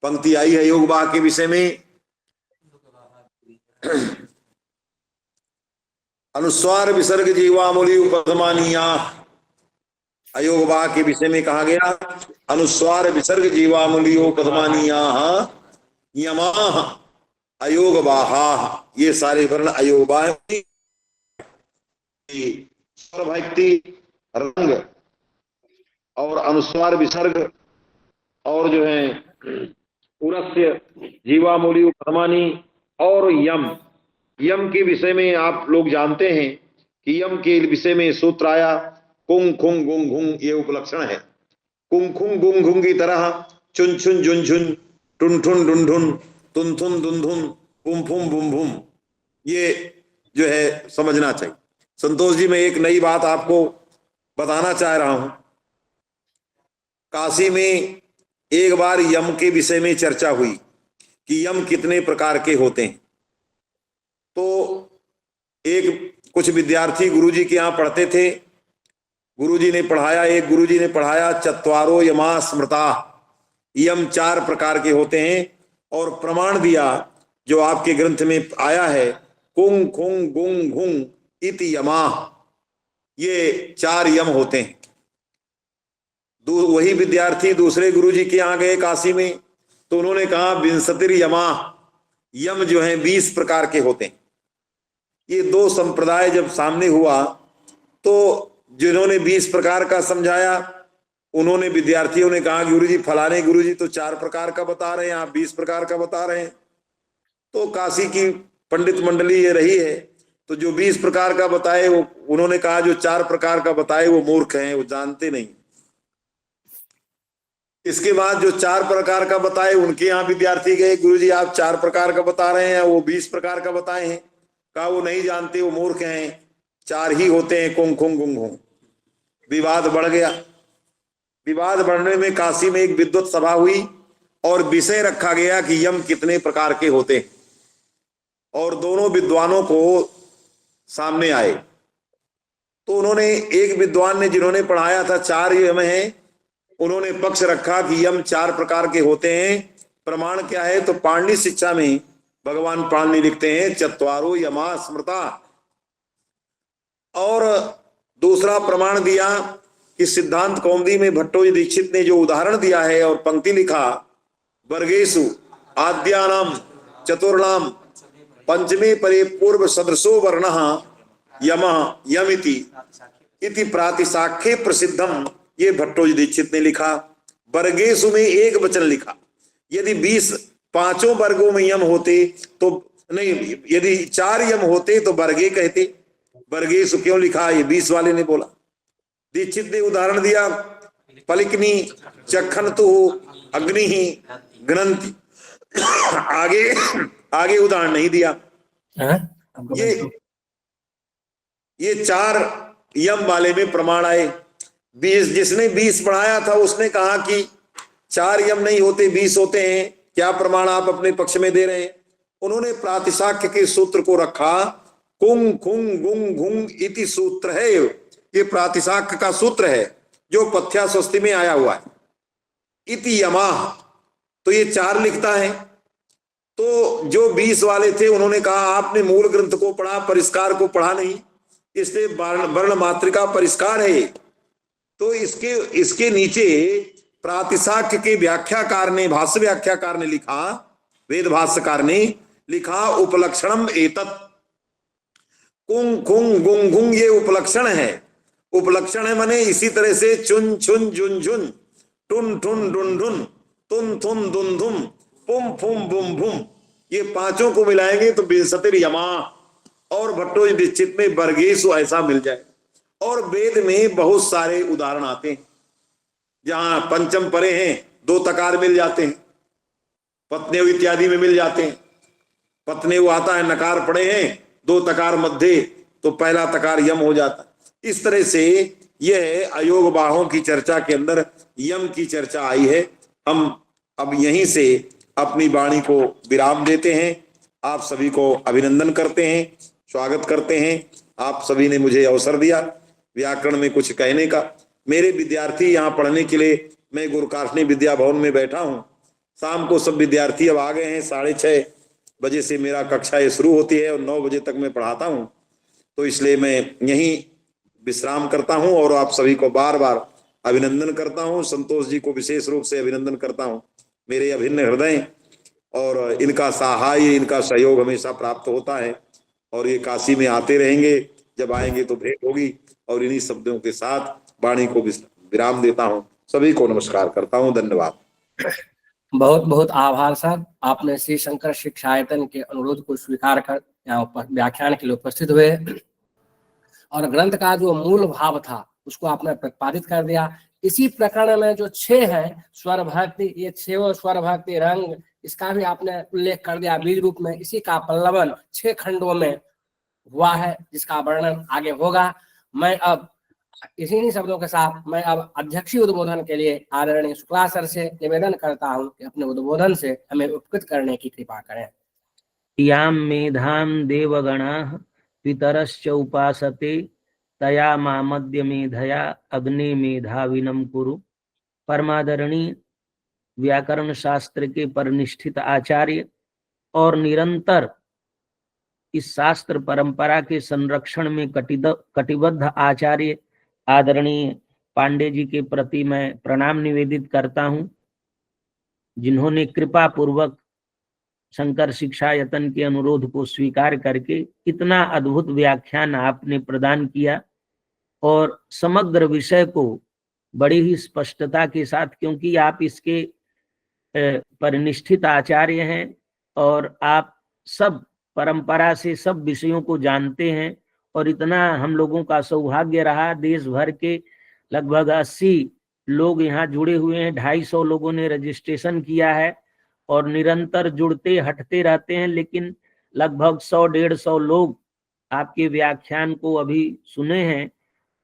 Speaker 3: पंक्ति आई है अयोग बाह के विषय में। अनुस्वार विसर्ग जीवामूली उपधमानिया, अयोग बाह के विषय में कहा गया अनुस्वार विसर्ग जीवामूली उपधमानिया यमाह अयोग बाहा। ये सारे वर्ण अयोग बाह। स्वर भक्ति रंग और अनुस्वार विसर्ग और जो है उरस्य जीवामूली उपधमानी और यम। यम के विषय में आप लोग जानते हैं कि यम के विषय में सूत्र आया कुंग खुंग गुंग घुंग, ये उपलक्षण है। कुंग खुंग गुंग घुंग की तरह चुन छुन झुन झुन टुन ठुन डुन ढुन तुन थुन दुन धुन पुम फुम बुम भुम, ये जो है समझना चाहिए। संतोष जी, मैं एक नई बात आपको बताना चाह रहा हूं। काशी में एक बार यम के विषय में चर्चा हुई कि यम कितने प्रकार के होते हैं। तो कुछ विद्यार्थी गुरुजी के यहाँ पढ़ते थे, गुरुजी ने पढ़ाया, एक गुरुजी ने पढ़ाया चत्वारो यमा स्मृता, यम 4 प्रकार के होते हैं, और प्रमाण दिया जो आपके ग्रंथ में आया है कुंग खुंग गुंग घुंग इति यमा, ये 4 यम होते हैं। वही विद्यार्थी दूसरे गुरुजी के यहाँ गए काशी में, तो उन्होंने कहा विंशतिर यमा, यम जो है 20 प्रकार के होते हैं। ये 2 संप्रदाय जब सामने हुआ तो जिन्होंने 20 प्रकार का समझाया, उन्होंने विद्यार्थियों ने कहा गुरुजी फलाने गुरुजी तो 4 प्रकार का बता रहे हैं, आप 20 प्रकार का बता रहे हैं। तो काशी की पंडित मंडली ये रही है, तो जो 20 प्रकार का बताए वो उन्होंने कहा जो 4 प्रकार का बताए वो मूर्ख हैं, वो जानते नहीं। इसके बाद जो 4 प्रकार का बताए उनके यहाँ विद्यार्थी गए, गुरुजी आप 4 प्रकार का बता रहे हैं, वो 20 प्रकार का बताए हैं। कहा वो नहीं जानते, वो मूर्ख हैं, 4 ही होते हैं कुंग खुंग गुंग घुंग। विवाद बढ़ गया। विवाद बढ़ने में काशी में एक विद्वत सभा हुई और विषय रखा गया कि यम कितने प्रकार के होते हैं, और दोनों विद्वानों को सामने आए। तो उन्होंने, एक विद्वान ने जिन्होंने पढ़ाया था 4 यम हैं, उन्होंने पक्ष रखा कि यम 4 प्रकार के होते हैं। प्रमाण क्या है? तो पाणिनि शिक्षा में भगवान पाणिनि लिखते हैं चत्वारो यमा स्मृता। और दूसरा प्रमाण दिया कि सिद्धांत कौमुदी में भट्टोजी दीक्षित ने जो उदाहरण दिया है और पंक्ति लिखा वर्गेषु आद्यानाम चतुर्णाम पंचमे परे पूर्व सदृशो वर्णः यमः यमिति इति प्रातिशाख्ये प्रसिद्धम, ये भट्टोजी दीक्षित ने लिखा। वर्गेषु में एक वचन लिखा। यदि 5 वर्गों में यम होते तो नहीं, यदि 4 यम होते तो वर्गे कहते, वर्गेषु क्यों लिखा? ये 20 वाले ने बोला। दीक्षित ने उदाहरण दिया पलिकनी चखनतु अग्नि ही गणंति आगे आगे उदाहरण नहीं दिया।
Speaker 1: हाँ? आपको
Speaker 3: ये 4 यम वाले में प्रमाण आए। 20 जिसने 20 पढ़ाया था उसने कहा कि 4 यम नहीं होते 20 होते हैं। क्या प्रमाण आप अपने पक्ष में दे रहे हैं? उन्होंने प्रातिशाख्य के सूत्र को रखा, कुंग खुंग गुंग घुंग इति सूत्र है। ये प्रातिशाख्य का सूत्र है जो पथ्या स्वस्ति में आया हुआ है। इति यमा, तो ये 4 लिखता है। तो जो 20 वाले थे उन्होंने कहा आपने मूल ग्रंथ को पढ़ा, परिष्कार को पढ़ा नहीं, इसलिए वर्ण मात्रिका परिष्कार है। तो इसके नीचे प्रातिशाख्य के व्याख्याकार ने, भाष्य व्याख्याकार ने लिखा, वेद भाष्यकार ने लिखा, उपलक्षणम एतत्। कुंग खुंग गुंग घुंग ये उपलक्षण है। उपलक्षण है माने इसी तरह से चुन छुन झुन झुन, टुन ठुन डुन ढुन, तुन थुन दुन धुम, पुम फुम बुम भुम, ये 5 को मिलाएंगे तो विंशतिर यमा और भट्टो निश्चित में वर्गेशु ऐसा मिल जाए। और वेद में बहुत सारे उदाहरण आते हैं जहां पंचम परे हैं 2 तकार मिल जाते हैं, पत्नेव इत्यादि में मिल जाते हैं। पत्नेव आता है, नकार पड़े हैं, 2 तकार मध्य, तो पहला तकार यम हो जाता है। इस तरह से यह अयोग बाहों की चर्चा के अंदर यम की चर्चा आई है। हम अब यहीं से अपनी वाणी को विराम देते हैं। आप सभी को अभिनंदन करते हैं, स्वागत करते हैं। आप सभी ने मुझे अवसर दिया व्याकरण में कुछ कहने का। मेरे विद्यार्थी यहाँ पढ़ने के लिए, मैं गुरुकाशनी विद्या भवन में बैठा हूँ। शाम को सब विद्यार्थी अब आ गए हैं। 6:30 बजे से मेरा कक्षा ये शुरू होती है और 9 बजे तक मैं पढ़ाता हूँ। तो इसलिए मैं यहीं विश्राम करता हूँ और आप सभी को बार बार अभिनंदन करता हूँ। संतोष जी को विशेष रूप से अभिनंदन करता हूँ। मेरे अभिन्न हृदय और इनका सहाय, इनका सहयोग हमेशा प्राप्त होता है और ये काशी में आते रहेंगे। जब आएंगे तो भेंट होगी। और इन्हीं शब्दों के साथ वाणी को विराम देता हूँ। सभी को नमस्कार करता हूँ। धन्यवाद।
Speaker 1: बहुत बहुत आभार सर, आपने श्री शंकर शिक्षायतन के अनुरोध को स्वीकार कर यहाँ व्याख्यान के लिए उपस्थित हुए और ग्रंथ का जो मूल भाव था उसको आपने प्रतिपादित कर दिया। इसी प्रकरण में जो 6 है स्वर भक्ति, ये 6 स्वर भक्ति रंग, इसका भी आपने उल्लेख कर दिया बीज रूप में। इसी का पल्लवन 6 खंडों में हुआ है जिसका वर्णन आगे होगा। मैं अब इसी शब्दों के साथ मैं अब अध्यक्षीय उद्बोधन के लिए आदरणीय शुक्ला सर से निवेदन करता हूं कि अपने उद्बोधन से हमें उपकृत करने की कृपा करें।
Speaker 4: याम मेधाम देवगणाः पितरश्च उपासते तया मामद्य मेधया अग्नि मेधाविनम कुरु। परमादरणीय व्याकरण शास्त्र के परनिष्ठित आचार्य और निरंतर इस शास्त्र परंपरा के संरक्षण में कटिबद्ध आचार्य आदरणीय पांडे जी के प्रति मैं प्रणाम निवेदित करता हूं, जिन्होंने कृपा पूर्वक शंकर शिक्षायतन के अनुरोध को स्वीकार करके इतना अद्भुत व्याख्यान आपने प्रदान किया और समग्र विषय को बड़ी ही स्पष्टता के साथ, क्योंकि आप इसके परिनिष्ठित आचार्य हैं और आप सब परंपरा से सब विषयों को जानते हैं और इतना हम लोगों का सौभाग्य रहा। देश भर के लगभग 80 लोग यहाँ जुड़े हुए हैं, 250 लोगों ने रजिस्ट्रेशन किया है और निरंतर जुड़ते हटते रहते हैं, लेकिन लगभग 100-150 लोग आपके व्याख्यान को अभी सुने हैं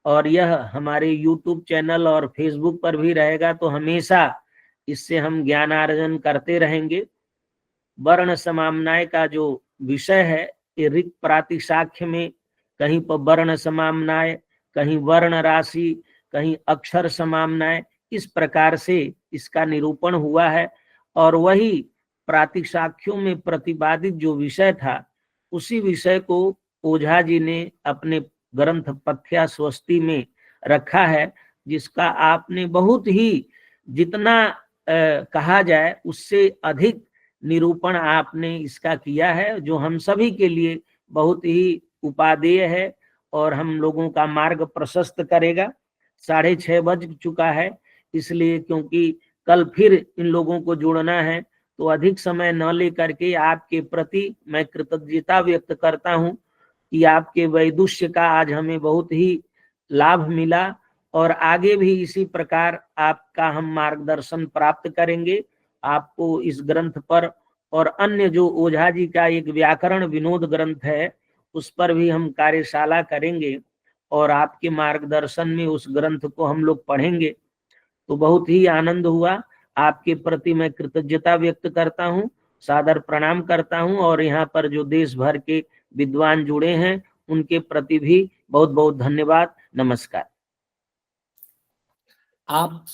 Speaker 4: और यह हमारे YouTube चैनल और फेसबुक पर भी रहेगा, तो हमेशा इससे हम ज्ञानार्जन करते रहेंगे। वर्ण समाम्नाय का जो विषय है, ये ऋक् प्रातिशाख्य में कहीं पर वर्ण समाम्नाय, कहीं वर्ण राशि, कहीं अक्षर समाम्नाय, इस प्रकार से इसका निरूपण हुआ है। और वही प्रातिशाख्यों में प्रतिपादित जो विषय था उसी विषय को ओझा जी ने अपने ग्रंथ पथ्या स्वस्ति में रखा है, जिसका आपने बहुत ही जितना कहा जाए उससे अधिक निरूपण आपने इसका किया है, जो हम सभी के लिए बहुत ही उपादेय है और हम लोगों का मार्ग प्रशस्त करेगा। 6:30 बज चुका है, इसलिए क्योंकि कल फिर इन लोगों को जुड़ना है तो अधिक समय न लेकर के आपके प्रति मैं कृतज्ञता व्यक्त करता हूं कि आपके वैदुष्य का आज हमें बहुत ही लाभ मिला और आगे भी इसी प्रकार आपका हम मार्गदर्शन प्राप्त करेंगे। आपको इस ग्रंथ पर और अन्य जो ओझा जी का एक व्याकरण विनोद ग्रंथ है उस पर भी हम कार्यशाला करेंगे और आपके मार्गदर्शन में उस ग्रंथ को हम लोग पढ़ेंगे। तो बहुत ही आनंद हुआ। आपके प्रति मैं कृतज्ञता व्यक्त करता हूँ, सादर प्रणाम करता हूँ और यहाँ पर जो देश भर के विद्वान जुड़े हैं उनके प्रति भी बहुत बहुत धन्यवाद। नमस्कार।
Speaker 1: आप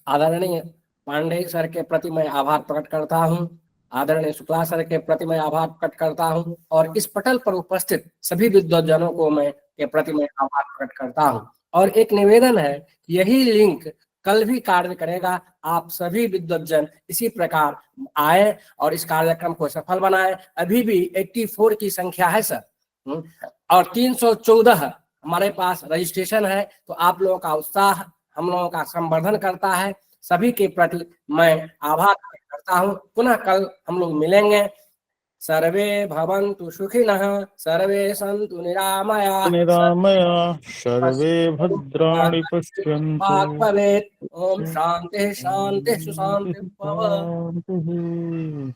Speaker 1: आदरणीय पांडे सर के प्रति मैं आभार प्रकट करता हूं, आदरणीय शुक्ला सर के प्रति मैं आभार प्रकट करता हूं और इस पटल पर उपस्थित सभी विद्वज्जनों को मैं के प्रति मैं आभार प्रकट करता हूं। और एक निवेदन है, यही लिंक कल भी कार्य करेगा। आप सभी विद्वज्जन इसी प्रकार आए और इस कार्यक्रम को सफल बनाए। अभी भी 84 की संख्या है सर, और 314 हमारे पास रजिस्ट्रेशन है। तो आप लोगों का उत्साह हम लोगों का संवर्धन करता है। सभी के प्रति मैं आभार करता हूँ। पुनः कल हम लोग मिलेंगे। सर्वे भवन्तु सुखिनः, सर्वे सन्तु निरामयाः,
Speaker 5: सर्वे भद्राणि पश्यन्तु।
Speaker 1: भाग् भवेत्। ओम शांति शांति सुशांति भव।
Speaker 5: शान्तिः।